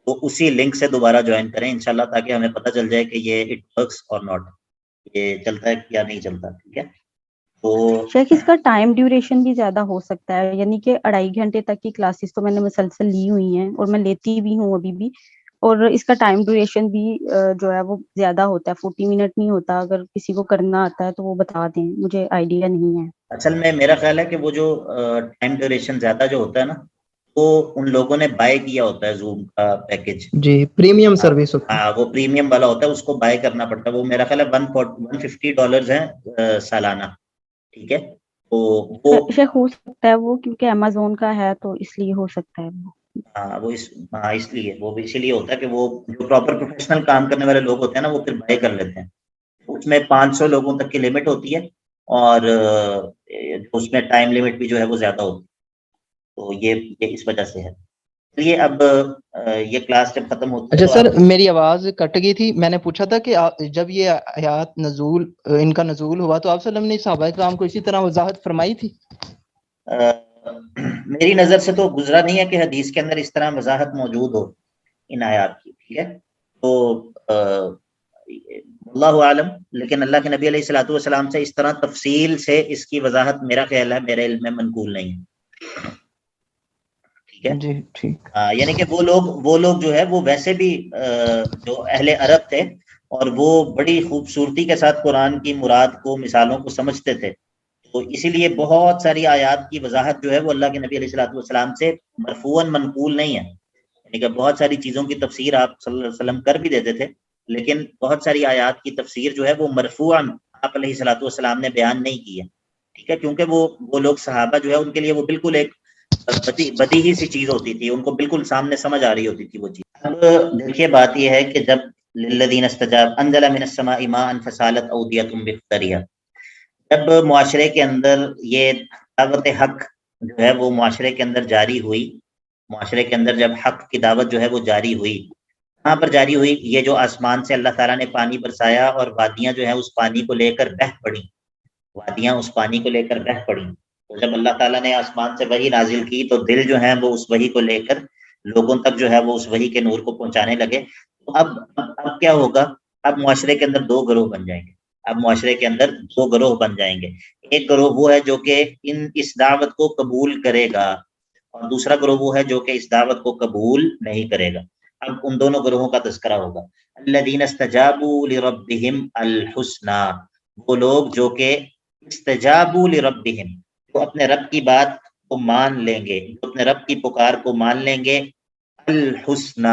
تو اسی لنک سے دوبارہ جوائن کریں انشاءاللہ، تاکہ ہمیں پتہ چل جائے کہ یہ اٹ ورکس اور ناٹ، یہ چلتا ہے یا نہیں چلتا. ٹھیک ہے. تو شیخ اس کا ٹائم ڈیوریشن بھی زیادہ ہو سکتا ہے، یعنی کہ 2.5 گھنٹے تک کی کلاسز تو میں نے مسلسل لی ہوئی ہیں اور میں لیتی بھی ہوں ابھی بھی، اور اس کا ٹائم ڈیوریشن بھی جو ہے وہ زیادہ ہوتا ہے، 40 منٹ نہیں ہوتا. اگر کسی کو کرنا آتا ہے تو وہ بتا دیں، مجھے آئیڈیا نہیں ہے. اصل میں میرا خیال ہے کہ وہ جو ٹائم ڈیوریشن زیادہ جو ہوتا ہے نا وہ ان لوگوں نے بائی کیا ہوتا ہے زوم کا پیکج. جی پریمیم سروس ہوتی ہے. ہاں وہ پریمیم والا ہوتا ہے، اس کو بائی کرنا پڑتا ہے. وہ میرا خیال ہے $150 ہیں سالانہ. ٹھیک ہے. تو وہ شیخ ہو سکتا ہے وہ کیونکہ امیزون کا ہے تو اس لیے ہو سکتا ہے وہ. وہ اس لیے وہ بھی اسی لیے ہوتا ہے کہ وہ جو پراپر پروفیشنل کام کرنے والے لوگ ہوتے ہیں نا وہ پھر بائی کر لیتے ہیں. اس میں 500 لوگوں تک کی لمٹ ہوتی ہے اور اس میں ٹائم لمٹ بھی جو ہے وہ زیادہ ہوتی ہے. تو یہ اس وجہ سے ہے. چلیے اب یہ کلاس جب ختم ہوتی ہے. اچھا سر میری آواز کٹ گئی تھی، میں نے پوچھا تھا کہ جب یہ آیات نزول ان کا نزول ہوا تو آپ صلی اللہ علیہ وسلم نے صحابہ کرام کو اسی طرح وضاحت فرمائی تھی؟ میری نظر سے تو گزرا نہیں ہے کہ حدیث کے اندر اس طرح وضاحت موجود ہو ان آیات کی. ٹھیک ہے. تو اللہ عالم، لیکن اللہ کے نبی علیہ الصلوۃ والسلام سے اس طرح تفصیل سے اس کی وضاحت میرا خیال ہے میرے علم میں منقول نہیں ہے. ٹھیک ہے جی ٹھیک. یعنی کہ وہ لوگ جو ہے وہ ویسے بھی جو اہل عرب تھے اور وہ بڑی خوبصورتی کے ساتھ قرآن کی مراد کو مثالوں کو سمجھتے تھے. تو اسی لیے بہت ساری آیات کی وضاحت جو ہے وہ اللہ کے نبی علیہ الصلوۃ والسلام سے مرفوعاً منقول نہیں ہے. یعنی کہ بہت ساری چیزوں کی تفسیر آپ صلی اللہ علیہ وسلم کر بھی دیتے تھے، لیکن بہت ساری آیات کی تفسیر جو ہے وہ مرفوعاً آپ علیہ الصلوۃ والسلام نے بیان نہیں کی ہے. ٹھیک ہے. کیونکہ وہ لوگ صحابہ جو ہے ان کے لیے وہ بالکل ایک بدیہی سی چیز ہوتی تھی، ان کو بالکل سامنے سمجھ آ رہی ہوتی تھی وہ چیز. اب دیکھیے بات یہ ہے کہ جب للذین استجاب انزل من السماء ماء فسالت اودیۃ بقدرها، جب معاشرے کے اندر یہ دعوت حق جو ہے وہ معاشرے کے اندر جاری ہوئی، معاشرے کے اندر جب حق کی دعوت جو ہے وہ جاری ہوئی کہاں پر جاری ہوئی؟ یہ جو آسمان سے اللہ تعالیٰ نے پانی برسایا اور وادیاں جو ہیں اس پانی کو لے کر بہہ پڑی، وادیاں اس پانی کو لے کر بہہ پڑی. تو جب اللہ تعالیٰ نے آسمان سے وحی نازل کی تو دل جو ہیں وہ اس وحی کو لے کر لوگوں تک جو ہے وہ اس وحی کے نور کو پہنچانے لگے. تو اب کیا ہوگا؟ اب معاشرے کے اندر دو گروہ بن جائیں گے. اب معاشرے کے اندر دو گروہ بن جائیں گے. ایک گروہ وہ ہے جو کہ اس دعوت کو قبول کرے گا، اور دوسرا گروہ وہ ہے جو کہ اس دعوت کو قبول نہیں کرے گا. اب ان دونوں گروہوں کا تذکرہ ہوگا. الذین استجابوا لربہم الحسنی، وہ لوگ جو کہ استجابوا لربہم، وہ اپنے رب کی بات کو مان لیں گے، جو اپنے رب کی پکار کو مان لیں گے. الحسنی،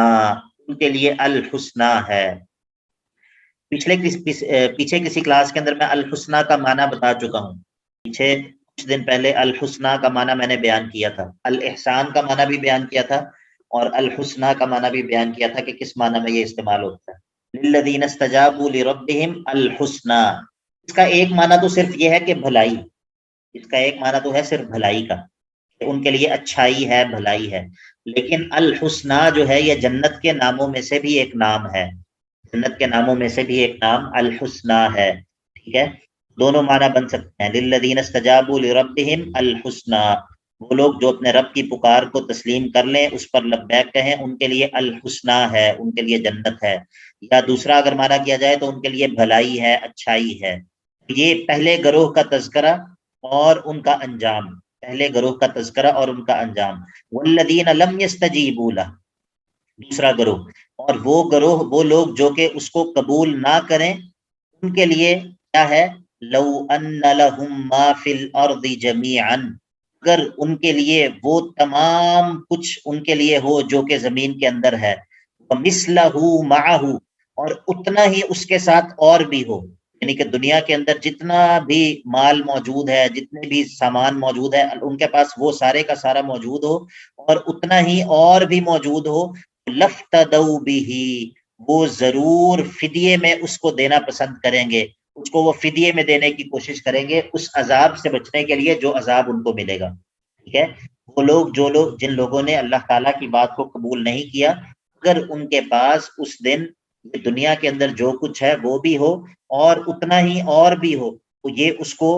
ان کے لیے الحسنی ہے. پیچھے کسی کلاس کے اندر میں الحسنی کا معنی بتا چکا ہوں. پیچھے کچھ دن پہلے الحسنی کا معنی میں نے بیان کیا تھا، الاحسان کا معنی بھی بیان کیا تھا، اور الحسنی کا معنی بھی بیان کیا تھا کہ کس معنی میں یہ استعمال ہوتا ہے. للذین استجابوا لربہم الحسنی، اس کا ایک معنی تو صرف یہ ہے کہ بھلائی، اس کا ایک معنی تو ہے صرف بھلائی کا، کہ ان کے لیے اچھائی ہے، بھلائی ہے. لیکن الحسنی جو ہے یہ جنت کے ناموں میں سے بھی ایک نام ہے، جنت کے ناموں میں سے بھی ایک نام الحسنی ہے. ٹھیک ہے، دونوں معنی بن سکتے ہیں. للذین استجابوا لربہم الحسنی، وہ لوگ جو اپنے رب کی پکار کو تسلیم کر لیں، اس پر لبیک کہیں، ان کے لیے الحسنی ہے، ان کے لیے جنت ہے. یا دوسرا اگر معنی کیا جائے تو ان کے لیے بھلائی ہے، اچھائی ہے. یہ پہلے گروہ کا تذکرہ اور ان کا انجام، پہلے گروہ کا تذکرہ اور ان کا انجام. والذین لم یستجیبوا لہ، دوسرا گروہ، اور وہ گروہ، وہ لوگ جو کہ اس کو قبول نہ کریں، ان کے لیے کیا ہے؟ لو ان لہم ما فی الارض جمیعا، اگر ان کے لیے وہ تمام کچھ ان کے لیے ہو جو کہ زمین کے اندر ہے، ومثلہ معہ، اور اتنا ہی اس کے ساتھ اور بھی ہو، یعنی کہ دنیا کے اندر جتنا بھی مال موجود ہے، جتنے بھی سامان موجود ہے، ان کے پاس وہ سارے کا سارا موجود ہو، اور اتنا ہی اور بھی موجود ہو. لفتدوا بہ، وہ ضرور فدیے میں اس کو دینا پسند کریں گے، اس کو وہ فدیے میں دینے کی کوشش کریں گے اس عذاب سے بچنے کے لیے جو عذاب ان کو ملے گا. ٹھیک ہے، وہ لوگ جن لوگوں نے اللہ تعالیٰ کی بات کو قبول نہیں کیا، اگر ان کے پاس اس دن دنیا کے اندر جو کچھ ہے وہ بھی ہو اور اتنا ہی اور بھی ہو، تو یہ اس کو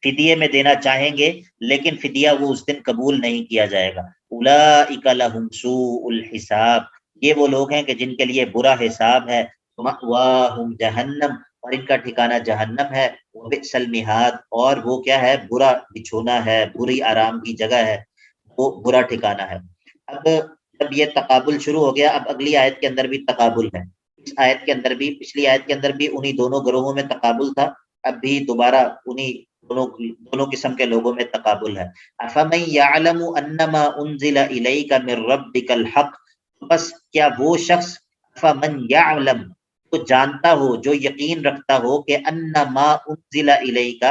فدیے میں دینا چاہیں گے، لیکن فدیہ وہ اس دن قبول نہیں کیا جائے گا. اولئک لہم سوء الحساب، یہ وہ لوگ ہیں کہ جن کے لیے برا حساب ہے. مأواہم جہنم، اور ان کا ٹھکانہ جہنم ہے. وبئس المہاد، اور وہ کیا ہے؟ برا بچھونا ہے، بری آرام کی جگہ ہے، وہ برا ٹھکانہ ہے. اب جب یہ تقابل شروع ہو گیا، اب اگلی آیت کے اندر بھی تقابل ہے. اس آیت کے اندر بھی، پچھلی آیت کے اندر بھی انہی دونوں گروہوں میں تقابل تھا، اب بھی دوبارہ انہی دونوں قسم کے لوگوں میں تقابل ہے. افمن یعلم انما انزل الیک من ربک الحق، بس کیا وہ شخص، افمن یعلم، تو جانتا ہو، جو یقین رکھتا ہو کہ انما انزل الیک،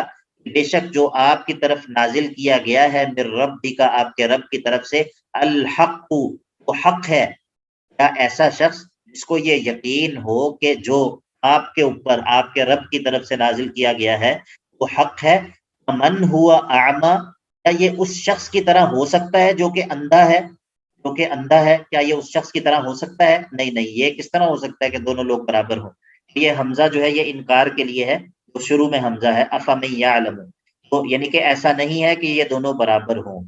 بے شک جو آپ کی طرف نازل کیا گیا ہے، من ربک، آپ کے رب کی طرف سے، الحق، وہ حق ہے. کیا ایسا شخص جس کو یہ یقین ہو کہ جو آپ کے اوپر آپ کے رب کی طرف سے نازل کیا گیا ہے وہ حق ہے. من ہوا اعمی، کیا یہ اس شخص کی طرح ہو سکتا ہے جو کہ اندھا ہے؟ جو کہ اندھا ہے، کیا یہ اس شخص کی طرح ہو سکتا ہے؟ نہیں نہیں، یہ کس طرح ہو سکتا ہے کہ دونوں لوگ برابر ہوں؟ یہ حمزہ جو ہے یہ انکار کے لیے ہے، تو شروع میں حمزہ ہے افمن یعلم، تو یعنی کہ ایسا نہیں ہے کہ یہ دونوں برابر ہوں.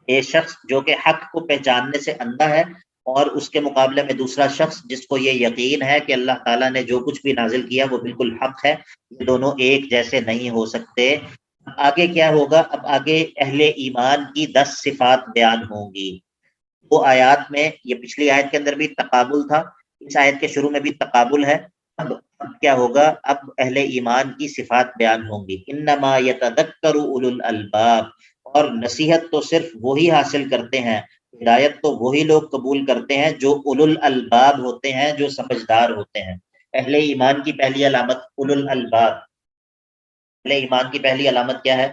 یہ شخص جو کہ حق کو پہچاننے سے اندھا ہے، اور اس کے مقابلے میں دوسرا شخص جس کو یہ یقین ہے کہ اللہ تعالیٰ نے جو کچھ بھی نازل کیا وہ بالکل حق ہے، یہ دونوں ایک جیسے نہیں ہو سکتے. آگے کیا ہوگا؟ اب آگے اہل ایمان کی 10 صفات بیان ہوں گی. وہ آیات میں، یہ پچھلی آیت کے اندر بھی تقابل تھا، اس آیت کے شروع میں بھی تقابل ہے. اب کیا ہوگا؟ اب اہل ایمان کی صفات بیان ہوں گی. انما یتذکر اولو الالباب، اور نصیحت تو صرف وہی حاصل کرتے ہیں، ہدایت تو وہی لوگ قبول کرتے ہیں جو اولو الالباب ہوتے ہیں، جو سمجھدار ہوتے ہیں. اہل ایمان کی پہلی علامت اولو الالباب، اہل ایمان کی پہلی علامت کیا ہے؟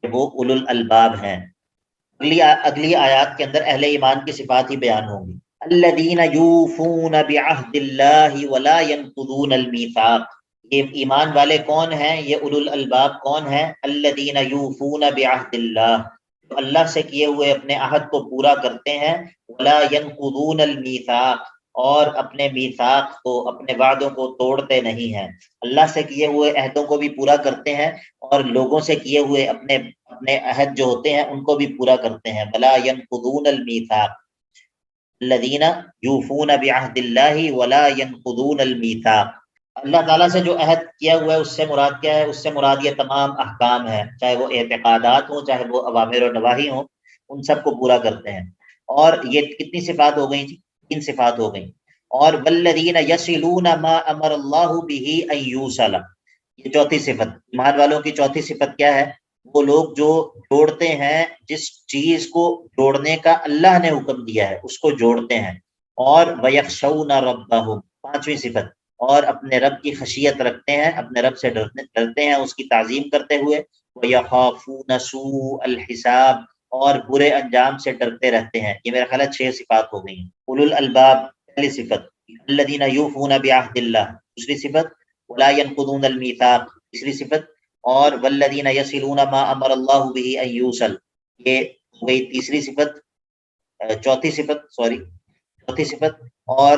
کہ وہ اولو الالباب ہیں. اگلی آیات کے اندر اہل ایمان کی صفات ہی بیان ہوں گی. الذین یوفون بعہد اللہ ولا ینقضون المیثاق، یہ ایمان والے کون ہیں؟ یہ اولو الالباب کون ہیں؟ الذین یوفون بعہد اللہ، اللہ سے کیے ہوئے اپنے عہد کو پورا کرتے ہیں، ولا ینقضون المیثاق، اور اپنے میثاق کو، اپنے وعدوں کو توڑتے نہیں ہیں، اللہ سے کیے ہوئے عہدوں کو بھی پورا کرتے ہیں اور لوگوں سے کیے ہوئے اپنے اپنے عہد جو ہوتے ہیں ان کو بھی پورا کرتے ہیں۔ ولا ينقضون المیثاق الذین یوفون بعہد اللہ ولا ينقضون المیثاق۔ اللہ تعالیٰ سے جو عہد کیا ہوا ہے اس سے مراد کیا ہے؟ اس سے مراد یہ تمام احکام ہے، چاہے وہ اعتقادات ہوں، چاہے وہ اوامر و نواہی ہوں، ان سب کو پورا کرتے ہیں۔ اور یہ کتنی صفات ہو گئیں جی؟ 3 صفات ہو گئیں۔ اور والذین یصلون ما امر اللہ بہ ان یوصل، یہ چوتھی صفت، ایمان والوں کی چوتھی صفت کیا ہے؟ وہ لوگ جو جوڑتے ہیں، جس چیز کو جوڑنے کا اللہ نے حکم دیا ہے اس کو جوڑتے ہیں۔ اور ویخشون ربہم، پانچویں صفت، اور اپنے رب کی خشیت رکھتے ہیں، اپنے رب سے ڈرتے ہیں اس کی تعظیم کرتے ہوئے۔ ویخافون سوء الحساب، اور برے انجام سے ڈرتے رہتے ہیں۔ یہ میرا خیال ہے 6 صفات ہو گئی ہیں۔ اولو الالباب پہلی صفت، الذین یوفون بعہد اللہ دوسری صفت، ولا ينقضون المیثاق تیسری صفت، اور والذین یصلون ما امر اللہ بہ ان یوصل یہ ہو گئی تیسری صفت، چوتھی صفت، اور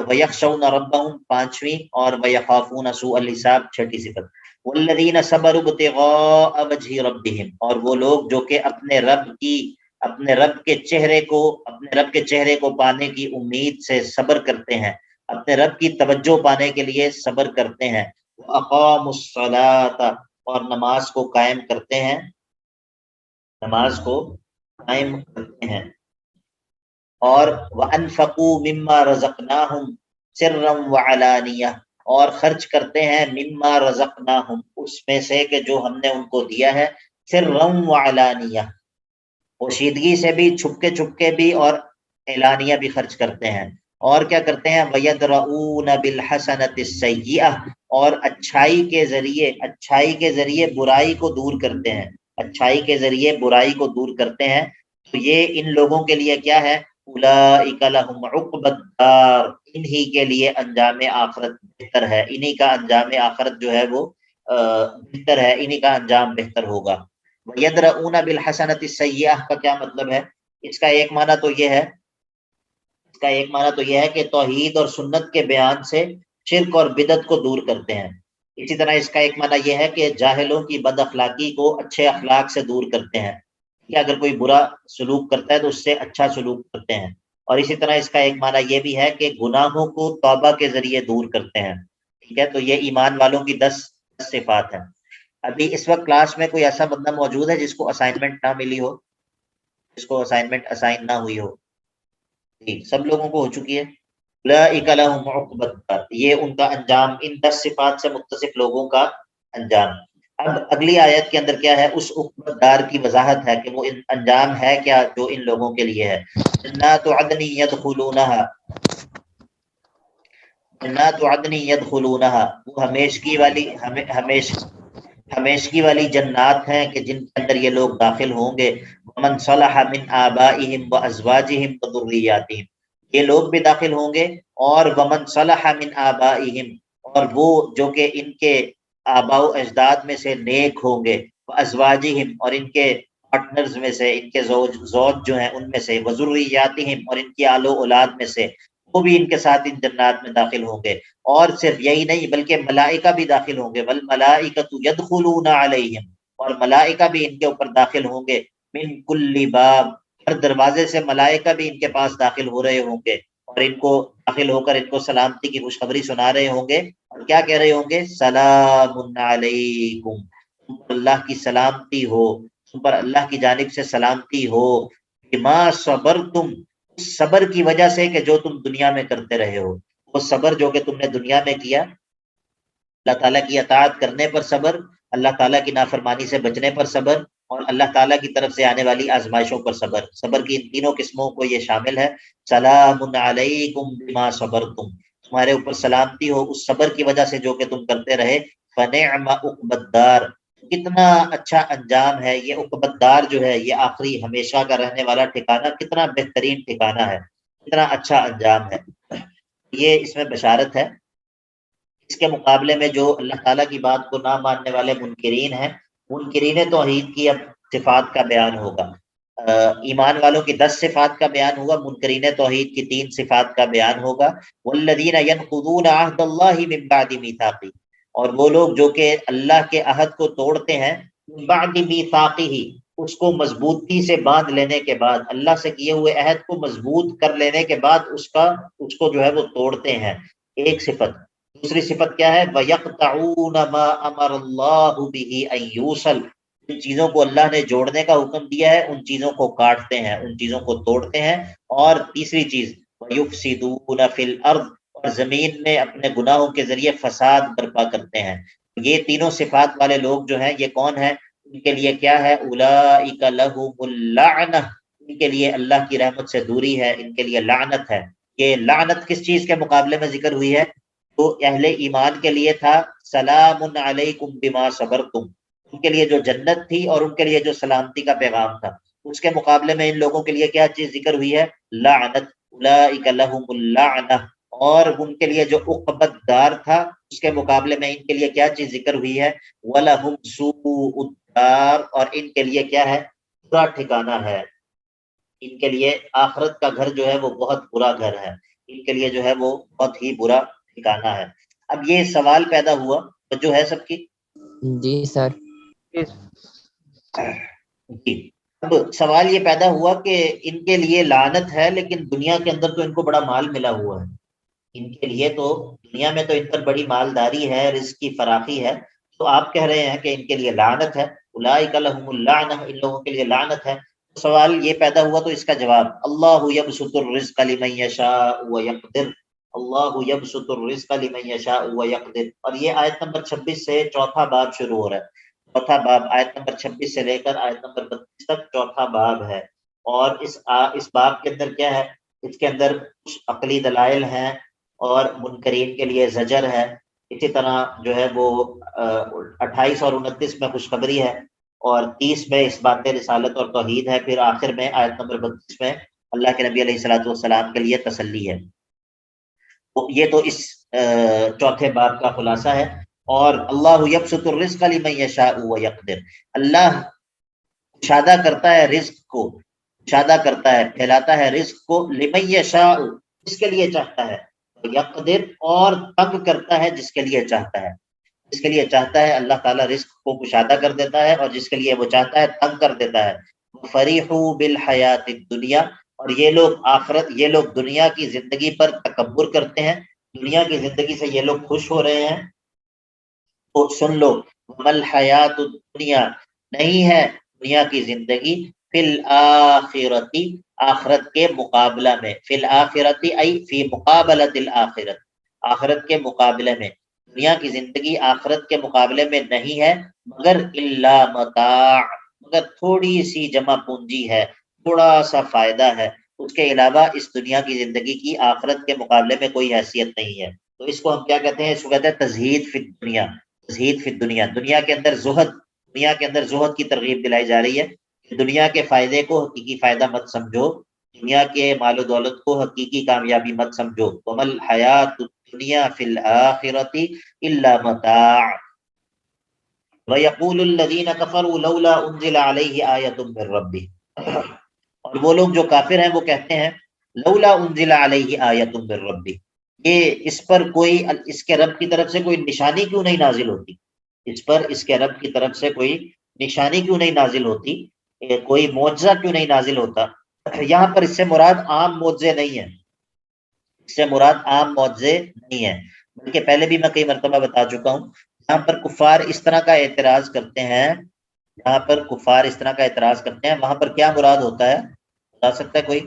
ویخشون ربہم پانچویں، اور ویخافون سوء الحساب چھٹی صفت۔ والذین صبروا ابتغاء وجہ ربہم، اور وہ لوگ جو کہ اپنے رب کے چہرے کو پانے کی امید سے صبر کرتے ہیں، اپنے رب کی توجہ پانے کے لیے صبر کرتے ہیں۔ وَأَقَامُوا الصَّلَاةَ، اور نماز کو قائم کرتے ہیں، اور وَأَنفَقُوا مِمَّا رَزَقْنَاهُمْ سِرًّا وَعَلَانِيَةً، اور خرچ کرتے ہیں مما رزقناہم اس میں سے کہ جو ہم نے ان کو دیا ہے، سرًّا وعلانیہ پوشیدگی سے بھی، چھپ کے بھی، اور اعلانیہ بھی خرچ کرتے ہیں۔ اور کیا کرتے ہیں؟ وَيَدْرَؤُونَ بِالْحَسَنَةِ السَّيِّئَةِ، اور اچھائی کے ذریعے برائی کو دور کرتے ہیں، اچھائی کے ذریعے برائی کو دور کرتے ہیں۔ تو یہ ان لوگوں کے لیے کیا ہے؟ اولئک لہم عقبی الدار، انہی کے لیے انجام آخرت بہتر ہے، انہی کا انجام آخرت جو ہے وہ بہتر ہے، انہی کا انجام بہتر ہوگا۔ وَيَدْرَؤُونَ بِالْحَسَنَةِ السَّيِّئَةِ کا کیا مطلب ہے؟ اس کا ایک معنی تو یہ ہے کہ توحید اور سنت کے بیان سے شرک اور بدعت کو دور کرتے ہیں۔ اسی طرح اس کا ایک معنی یہ ہے کہ جاہلوں کی بد اخلاقی کو اچھے اخلاق سے دور کرتے ہیں، کہ اگر کوئی برا سلوک کرتا ہے تو اس سے اچھا سلوک کرتے ہیں۔ اور اسی طرح اس کا ایک معنی یہ بھی ہے کہ گناہوں کو توبہ کے ذریعے دور کرتے ہیں۔ ٹھیک ہے، تو یہ ایمان والوں کی 10 صفات ہیں۔ ابھی اس وقت کلاس میں کوئی ایسا بندہ موجود ہے جس کو اسائنمنٹ نہ ملی ہو، جس کو اسائنمنٹ اسائن نہ ہوئی ہو؟ ٹھیک، سب لوگوں کو ہو چکی ہے۔ اولئک لہم عقبی الدار، یہ ان کا انجام، ان 10 صفات سے متصف لوگوں کا انجام۔ اب اگلی آیت کے اندر کیا ہے؟ اس عقبی الدار کی وضاحت ہے کہ وہ انجام ہے کیا جو ان لوگوں کے لیے ہے۔ جنات عدن یدخلونها، وہ ہمیشگی والی جنات ہیں کہ جن کے اندر یہ لوگ داخل ہوں گے۔ ومن صلح من آبائہم وازواجہم وذریاتہم، یہ لوگ بھی داخل ہوں گے، اور ومن صلح من آبائہم، اور وہ جو کہ ان کے آباء و اجداد میں سے نیک ہوں گے، وازواجہم، اور ان کے پارٹنرز میں سے، ان کے زوج جو ہیں ان میں سے، وذریاتہم، اور ان کی آل و اولاد میں سے، وہ بھی ان کے ساتھ ان جنات میں داخل ہوں گے۔ اور صرف یہی نہیں بلکہ ملائکہ بھی داخل ہوں گے، والملائکۃ یدخلون علیہم، اور ملائکہ بھی ان کے اوپر داخل ہوں گے، من کل باب، ہر دروازے سے ملائکہ بھی ان کے پاس داخل ہو رہے ہوں گے، اور ان کو داخل ہو کر ان کو سلامتی کی خوشخبری سنا رہے ہوں گے، اور کیا کہہ رہے ہوں گے؟ سلام علیکم، تم پر اللہ کی سلامتی ہو، تم پر اللہ کی جانب سے سلامتی ہو، بما صبرتم، اس صبر کی وجہ سے کہ جو تم دنیا میں کرتے رہے ہو، وہ صبر جو کہ تم نے دنیا میں کیا، اللہ تعالیٰ کی اطاعت کرنے پر صبر، اللہ تعالیٰ کی نافرمانی سے بچنے پر صبر، اور اللہ تعالیٰ کی طرف سے آنے والی آزمائشوں پر صبر۔ صبر کی ان تینوں قسموں کو یہ شامل ہے۔ سلام علیکم بما صبرتم، تمہارے اوپر سلامتی ہو اس صبر کی وجہ سے جو کہ تم کرتے رہے۔ فنعم عقبی الدار، کتنا اچھا انجام ہے یہ عقبی الدار جو ہے، یہ آخری ہمیشہ کا رہنے والا ٹھکانہ، کتنا بہترین ٹھکانہ ہے، کتنا اچھا انجام ہے۔ یہ اس میں بشارت ہے۔ اس کے مقابلے میں جو اللہ تعالیٰ کی بات کو نہ ماننے والے منکرین ہیں، منکرین توحید کی اب صفات کا بیان ہوگا۔ ایمان والوں کی 10 صفات کا بیان ہوا، منکرین توحید کی 3 صفات کا بیان ہوگا۔ والذین ینقضون عہد اللہ من بعد میثاقہ، اور وہ لوگ جو کہ اللہ کے عہد کو توڑتے ہیں، من بعد میثاقہ، اس کو مضبوطی سے باندھ لینے کے بعد، اللہ سے کیے ہوئے عہد کو مضبوط کر لینے کے بعد اس کو جو ہے وہ توڑتے ہیں، ایک صفت۔ دوسری صفت کیا ہے؟ وَيَقْطَعُونَ مَا أَمَرَ اللَّهُ بِهِ أَن يُوصَلَ، جن چیزوں کو اللہ نے جوڑنے کا حکم دیا ہے ان چیزوں کو کاٹتے ہیں، ان چیزوں کو توڑتے ہیں۔ اور تیسری چیز وَيُفْسِدُونَ فِي الْأَرْضِ، اور زمین میں اپنے گناہوں کے ذریعے فساد برپا کرتے ہیں۔ یہ تینوں صفات والے لوگ جو ہیں یہ کون ہیں؟ ان کے لیے کیا ہے؟ اولئک لہم اللعنہ، ان کے لیے اللہ کی رحمت سے دوری ہے، ان کے لیے لعنت ہے۔ یہ لعنت کس چیز کے مقابلے میں ذکر ہوئی ہے؟ تو اہل ایمان کے لیے تھا سلام علیکم بما صبرتم، ان کے لیے جو جنت تھی اور ان کے لیے جو سلامتی کا پیغام تھا، اس کے مقابلے میں ان لوگوں کے لیے کیا چیز ذکر ہوئی ہے؟ لعنت، اولئک لہم اللعنہ۔ اور ان کے لیے جو عقبت دار تھا اس کے مقابلے میں ان کے لیے کیا چیز ذکر ہوئی ہے؟ وَلَهُمْ سُوءُ الدَّارِ، اور ان کے لیے کیا ہے؟ برا ٹھکانہ ہے، ان کے لیے آخرت کا گھر جو ہے وہ بہت برا گھر ہے، ان کے لیے جو ہے وہ بہت ہی برا ٹھکانہ ہے۔ اب یہ سوال پیدا ہوا، جو ہے سب کی جی سر۔ جی، اب سوال یہ پیدا ہوا کہ ان کے لیے لعنت ہے لیکن دنیا کے اندر تو ان کو بڑا مال ملا ہوا ہے، ان کے لیے تو دنیا میں تو ان پر بڑی مالداری ہے، رزق کی فراخی ہے، تو آپ کہہ رہے ہیں کہ ان کے لیے لعنت ہے، اولئک لہم اللعنہ، ان لوگوں کے لیے لعنت ہے۔ سوال یہ پیدا ہوا تو اس کا جواب اللہ یبسط الرزق لمن یشاء ویقدر، اللہ یبسط الرزق لمن یشاء ویقدر۔ اور یہ آیت نمبر 26 سے چوتھا باب شروع ہو رہا ہے، چوتھا باب آیت نمبر 26 سے لے کر آیت نمبر 32 تک چوتھا باب ہے۔ اور اس باب کے اندر کیا ہے؟ اس کے اندر کچھ عقلی دلائل ہیں اور منکرین کے لیے زجر ہے، اسی طرح جو ہے وہ 28 اور 29 میں خوشخبری ہے، اور 30 میں اس بات رسالت اور توحید ہے، پھر آخر میں آیت نمبر 32 میں اللہ کے نبی علیہ الصلوۃ والسلام کے لیے تسلی ہے۔ یہ تو اس چوتھے باب کا خلاصہ ہے۔ اور اللہ یبسط الرزق لمن یشاء ویقدر، اللہ کشادہ کرتا ہے رزق کو، کشادہ کرتا ہے، پھیلاتا ہے رزق کو، لمن یشاء، جس کے لیے چاہتا ہے، یقدر، اور تنگ کرتا ہے جس کے لیے چاہتا ہے، جس کے لیے چاہتا ہے اللہ تعالیٰ رزق کو کشادہ کر دیتا ہے، اور جس کے لیے وہ چاہتا ہے تنگ کر دیتا ہے۔ فریحوا بالحیات الدنیا، اور یہ لوگ دنیا کی زندگی پر تکبر کرتے ہیں، دنیا کی زندگی سے یہ لوگ خوش ہو رہے ہیں۔ تو سن لو، مل حیات الدنیا، نہیں ہے دنیا کی زندگی، فی الآخرتی، آخرت کے مقابلہ میں، فی الآخرتی ای فی مقابلۃ الآخرت، آخرت کے مقابلے میں، دنیا کی زندگی آخرت کے مقابلے میں نہیں ہے مگر الا متاع، مگر تھوڑی سی جمع پونجی ہے، تھوڑا سا فائدہ ہے، اس کے علاوہ اس دنیا کی زندگی کی آخرت کے مقابلے میں کوئی حیثیت نہیں ہے۔ تو اس کو ہم کیا کہتے ہیں؟ اس کو کہتے ہیں تزہید فی الدنیا، تزہید فی الدنیا، دنیا کے اندر زہد کی ترغیب دلائی جا رہی ہے کہ دنیا کے فائدے کو حقیقی فائدہ مت سمجھو، دنیا کے مال و دولت کو حقیقی کامیابی مت سمجھو۔ ومل حیات الدنیا فی الآخرۃ الا متاع وَيَقُولُ الَّذِينَ كَفَرُوا لَوْلَا أُنزِلَ عَلَيْهِ آيَةٌ مِّن رَّبِّهِ، اور وہ لوگ جو کافر ہیں وہ کہتے ہیں لولا انزل علیہ آیۃ من ربہ، یہ اس پر کوئی، اس کے رب کی طرف سے کوئی نشانی کیوں نہیں نازل ہوتی، اس پر اس کے رب کی طرف سے کوئی نشانی کیوں نہیں نازل ہوتی، کوئی معجزہ کیوں نہیں نازل ہوتا۔ یہاں پر اس سے مراد عام معجزے نہیں ہیں، اس سے مراد عام معجزے نہیں ہیں، بلکہ پہلے بھی میں کئی مرتبہ بتا چکا ہوں، یہاں پر کفار اس طرح کا اعتراض کرتے ہیں، جہاں پر کفار اس طرح کا اعتراض کرتے ہیں وہاں پر کیا مراد ہوتا ہے؟ بتا سکتا ہے کوئی؟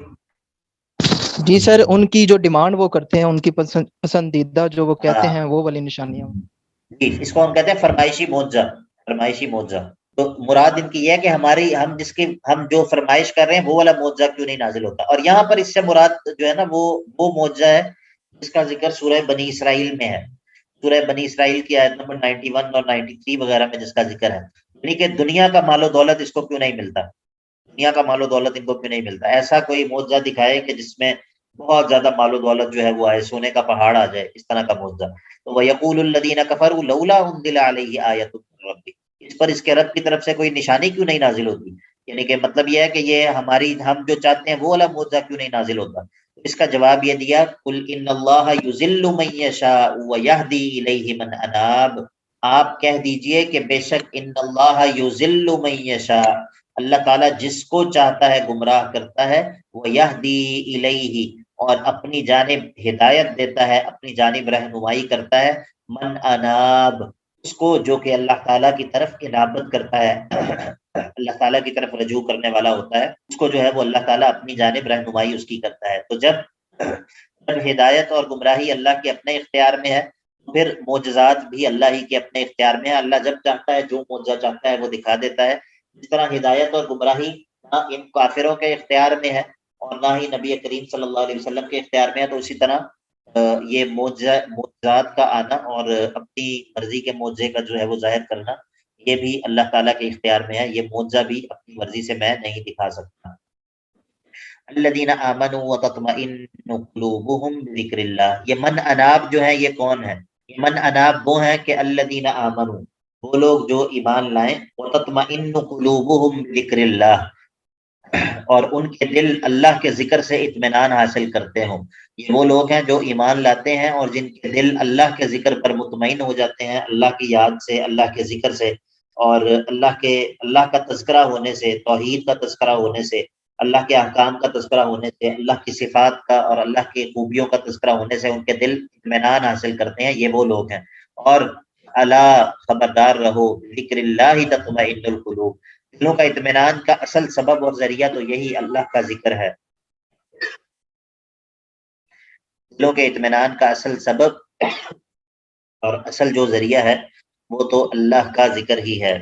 جی سر، ان کی جو ڈیمانڈ وہ کرتے ہیں، ان کی پسندیدہ جو وہ کہتے ہیں وہ والی نشانیاں۔ جی، اس کو ہم کہتے ہیں فرمائشی معجزہ، فرمائشی معجزہ۔ تو مراد ان کی یہ ہے کہ ہم جو فرمائش کر رہے ہیں وہ والا معجزہ کیوں نہیں نازل ہوتا۔ اور یہاں پر اس سے مراد جو ہے نا وہ معجزہ ہے جس کا ذکر سورہ بنی اسرائیل میں ہے، سورہ بنی اسرائیل کی آیت نمبر 91 اور 93 وغیرہ میں جس کا ذکر ہے، یعنی کہ دنیا کا مال و دولت اس کو کیوں نہیں ملتا، دنیا کا مال و دولت ان کو کیوں نہیں ملتا، ایسا کوئی معجزہ دکھائے کہ جس میں بہت زیادہ مال و دولت جو ہے وہ آئے، سونے کا پہاڑ آ جائے، اس طرح کا معجزہ۔ تو وَيَقُولُ الَّذِينَ كَفَرُوا لَوْلَا أُنزِلَ عَلَيْهِ آيَةٌ مِّن رَّبِّهِ، اس پر اس کے رب کی طرف سے کوئی نشانی کیوں نہیں نازل ہوتی۔ یعنی کہ مطلب یہ ہے کہ یہ ہم جو چاہتے ہیں وہ والا معجزہ کیوں نہیں نازل ہوتا؟ اس کا جواب یہ دیا قل ان اللہ یذل من یشاء ویہدی الیہ من اناب، آپ کہہ دیجئے کہ بے شک ان اللہ یذل من یشاء، اللہ تعالیٰ جس کو چاہتا ہے گمراہ کرتا ہے، ویہدی الیہ، اور اپنی جانب ہدایت دیتا ہے، اپنی جانب رہنمائی کرتا ہے، من اناب، اس کو جو کہ اللہ تعالیٰ کی طرف انابت کرتا ہے، اللہ تعالیٰ کی طرف رجوع کرنے والا ہوتا ہے، اس کو جو ہے وہ اللہ تعالیٰ اپنی جانب رہنمائی اس کی کرتا ہے۔ تو جب ہدایت اور گمراہی اللہ کے اپنے اختیار میں ہے، پھر معجزات بھی اللہ ہی کے اپنے اختیار میں ہے۔ اللہ جب چاہتا ہے جو معجزہ چاہتا ہے وہ دکھا دیتا ہے۔ جس طرح ہدایت اور گمراہی نہ ان کافروں کے اختیار میں ہے اور نہ ہی نبی کریم صلی اللہ علیہ وسلم کے اختیار میں ہے، تو اسی طرح یہ معجزات کا آنا اور اپنی مرضی کے معجزے کا جو ہے وہ ظاہر کرنا، یہ بھی اللہ تعالیٰ کے اختیار میں ہے۔ یہ معجزہ بھی اپنی مرضی سے میں نہیں دکھا سکتا۔ الذین آمنوا وتطمئن قلوبهم بذکر اللہ، یہ من اناب جو ہے یہ کون ہے؟ یہ من اناب وہ ہیں کہ الذین آمنوا، وہ لوگ جو ایمان لائیں، وتطمئن قلوبهم بذکر اللہ، اور ان کے دل اللہ کے ذکر سے اطمینان حاصل کرتے ہوں۔ یہ وہ لوگ ہیں جو ایمان لاتے ہیں اور جن کے دل اللہ کے ذکر پر مطمئن ہو جاتے ہیں، اللہ کی یاد سے، اللہ کے ذکر سے، اور اللہ کا تذکرہ ہونے سے، توحید کا تذکرہ ہونے سے، اللہ کے احکام کا تذکرہ ہونے سے، اللہ کی صفات کا اور اللہ کی خوبیوں کا تذکرہ ہونے سے ان کے دل اطمینان حاصل کرتے ہیں۔ یہ وہ لوگ ہیں۔ اور الا، خبردار رہو، ذکر اللہ تطمئن القلوب، دلوں کا اطمینان کا اصل سبب اور ذریعہ تو یہی اللہ کا ذکر ہے۔ دلوں کے اطمینان کا اصل سبب اور اصل جو ذریعہ ہے وہ تو اللہ کا ذکر ہی ہے۔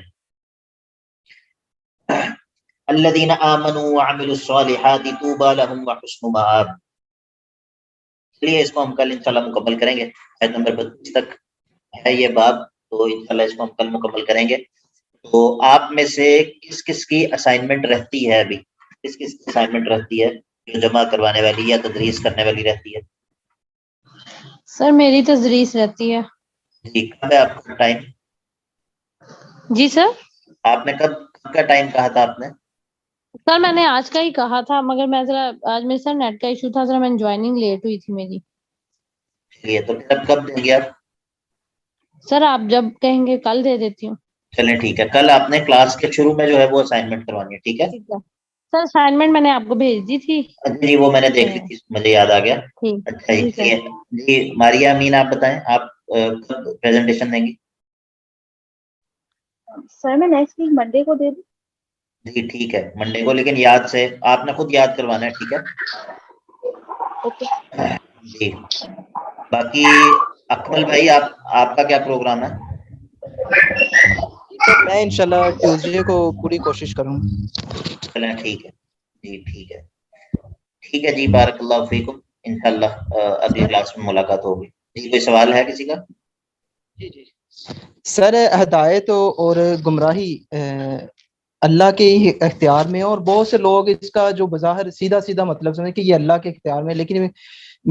الذین آمنوا وعملوا الصالحات طوبی لہم وحسن مآب۔ چلیے اس کو ہم کل انشاءاللہ مکمل کریں گے، آیت نمبر 32 تک ہے یہ باب، تو انشاءاللہ اس کو ہم کل مکمل کریں گے۔ تو آپ میں سے کس کس کی اسائنمنٹ رہتی ہے ابھی؟ کس کس کی اسائنمنٹ رہتی ہے جو جمع کروانے والی یا تدریس کرنے والی رہتی ہے؟ سر میری تدریس رہتی ہے۔ جی، کب ہے آپ کا ٹائم؟ جی سر، آپ نے کب کا ٹائم کہا تھا آپ نے؟ سر میں نے آج کا ہی کہا تھا، مگر میں ذرا آج میرے سر نیٹ کا ایشو تھا، ذرا میں جوائننگ لیٹ ہوئی تھی میری۔ چلیے تو پھر اب کب دیں گے آپ؟ سر آپ جب کہیں گے کل دے دیتی ہوں۔ چلیں ٹھیک ہے، کل آپ نے کلاس کے شروع میں جو ہے وہ اسائنمنٹ کروانی ہے، ٹھیک ہے؟ ٹھیک ہے سر، اسائنمنٹ میں نے آپ کو بھیج دی تھی۔ جی وہ میں نے دیکھ لی تھی، مجھے یاد آ گیا۔ ٹھیک اچھا جی، ٹھیک ہے چلیے جی ماریہ امین آپ بتائیں، آپ کب پریزنٹیشن دیں گی؟ سر میں نیکسٹ ویک منڈے کو دے دوں؟ جی ٹھیک ہے، منڈے کو، لیکن یاد سے آپ نے خود یاد کروانا ہے، ٹھیک ہے؟ اوکے۔ جی باقی اکمل بھائی آپ کا کیا پروگرام ہے؟ میں انشاءاللہ ٹیوزڈے کو پوری کوشش کروں گا۔ چلیں ٹھیک ہے جی، ٹھیک ہے ٹھیک ہے جی، بارک اللہ فیکم، انشاءاللہ اگلی کلاس میں ملاقات ہوگی۔ جی کوئی سوال ہے کسی کا؟ جی جی سر، ہدایت اور گمراہی اللہ کے ہی اختیار میں ہے، اور بہت سے لوگ اس کا جو بظاہر سیدھا سیدھا مطلب سمجھیں کہ یہ اللہ کے اختیار میں ہے، لیکن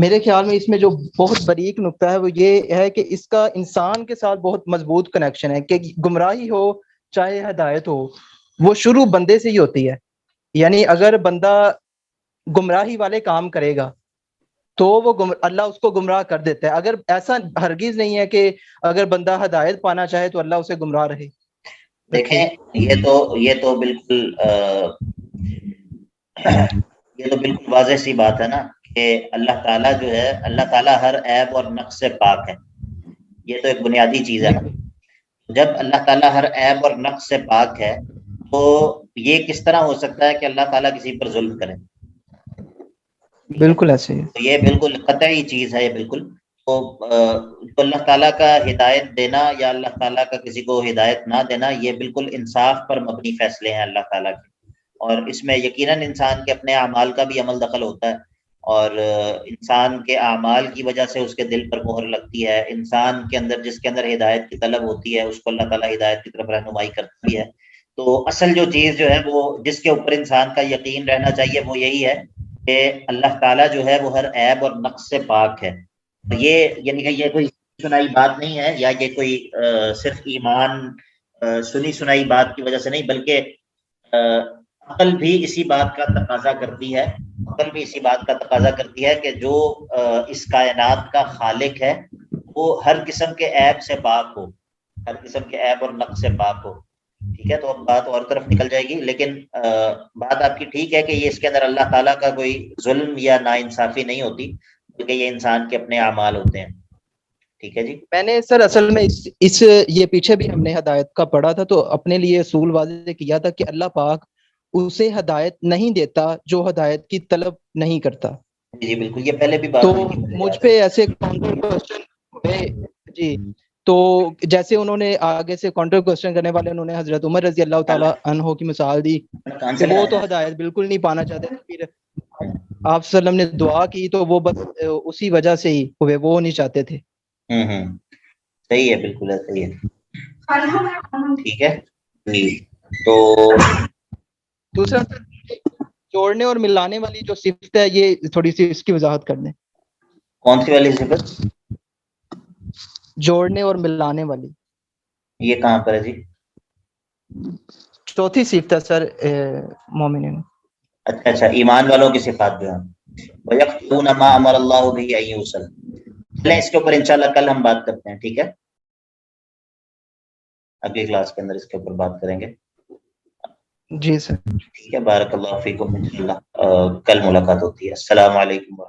میرے خیال میں اس میں جو بہت باریک نقطہ ہے وہ یہ ہے کہ اس کا انسان کے ساتھ بہت مضبوط کنیکشن ہے، کہ گمراہی ہو چاہے ہدایت ہو، وہ شروع بندے سے ہی ہوتی ہے۔ یعنی اگر بندہ گمراہی والے کام کرے گا تو وہ اللہ اس کو گمراہ کر دیتا ہے۔ اگر ایسا ہرگز نہیں ہے کہ اگر بندہ ہدایت پانا چاہے تو اللہ اسے گمراہ رہے۔ دیکھیں یہ تو بالکل واضح سی بات ہے نا کہ اللہ تعالیٰ جو ہے، اللہ تعالیٰ ہر عیب اور نقص سے پاک ہے، یہ تو ایک بنیادی چیز ہے نا۔ جب اللہ تعالیٰ ہر عیب اور نقص سے پاک ہے تو یہ کس طرح ہو سکتا ہے کہ اللہ تعالیٰ کسی پر ظلم کرے؟ بالکل ایسے ہی، تو یہ بالکل قطعی چیز ہے، یہ بالکل تو اللہ تعالیٰ کا ہدایت دینا یا اللہ تعالیٰ کا کسی کو ہدایت نہ دینا، یہ بالکل انصاف پر مبنی فیصلے ہیں اللہ تعالیٰ کے، اور اس میں یقیناً انسان کے اپنے اعمال کا بھی عمل دخل ہوتا ہے، اور انسان کے اعمال کی وجہ سے اس کے دل پر مہر لگتی ہے۔ انسان کے اندر جس کے اندر ہدایت کی طلب ہوتی ہے اس کو اللہ تعالیٰ ہدایت کی طرف رہنمائی کرتی ہے۔ تو اصل جو چیز جو ہے وہ جس کے اوپر انسان کا یقین رہنا چاہیے وہ یہی ہے کہ اللہ تعالیٰ جو ہے وہ ہر عیب اور نقص سے پاک ہے۔ یہ یعنی کہ یہ کوئی سنائی بات نہیں ہے، یا یہ کوئی صرف ایمان سنی سنائی بات کی وجہ سے نہیں، بلکہ عقل بھی اسی بات کا تقاضا کرتی ہے، عقل بھی اسی بات کا تقاضا کرتی ہے کہ جو اس کائنات کا خالق ہے وہ ہر قسم کے عیب سے پاک ہو، ہر قسم کے عیب اور نقص سے پاک ہو. ٹھیک ہے، تو اب بات اور طرف نکل جائے گی، لیکن بات آپ کی ٹھیک ہے کہ یہ اس کے اندر اللہ تعالیٰ کا کوئی ظلم یا ناانصافی نہیں ہوتی، بلکہ یہ انسان کے اپنے اعمال ہوتے ہیں. ٹھیک ہے جی. میں نے سر اصل میں اس یہ پیچھے بھی ہم نے ہدایت کا پڑھا تھا، تو اپنے لیے اصول واضح کیا تھا کہ اللہ پاک اسے ہدایت نہیں دیتا جو ہدایت کی طلب نہیں کرتا. جی بالکل، یہ پہلے بھی بات تو ہوئی تھی. مجھ پہ ایسے کاؤنٹر کوسچن ہوئے جی، تو جیسے انہوں نے آگے سے کاؤنٹر کوسچن کرنے والے انہوں نے حضرت عمر رضی اللہ تعالیٰ عنہ کی مثال دی کہ وہ تو ہدایت بالکل نہیں پانا چاہتے تھے، پھر آپ صلی اللہ علیہ وسلم نے دعا کی تو وہ بس اسی وجہ سے ہی ہوئے، وہ نہیں چاہتے تھے. صحیح ہے، بالکل ہے، صحیح ہے. ٹھیک ہے جی. تو دوسرا جوڑنے اور ملانے والی جو صفت ہے، یہ تھوڑی سی اس کی وضاحت کر دیں. کون سی والی صفت؟ جوڑنے اور ملانے والی. یہ کہاں پر ہے جی؟ چوتھی صفت ہے سر مومنین. اچھا اچھا، ایمان والوں کی صفات جو ہیں وَيَقْتُونَ مَا أَمَرَ اللَّهُ بِهِ أَن يُوصَلَ. چلیں اس کے اوپر انشاءاللہ کل ہم بات کرتے ہیں. ٹھیک ہے، اگلی کلاس کے اندر اس کے اوپر بات کریں گے. جی سر. ٹھیک ہے، بارک اللہ فیکم. انشاءاللہ کل ملاقات ہوتی ہے. السلام علیکم.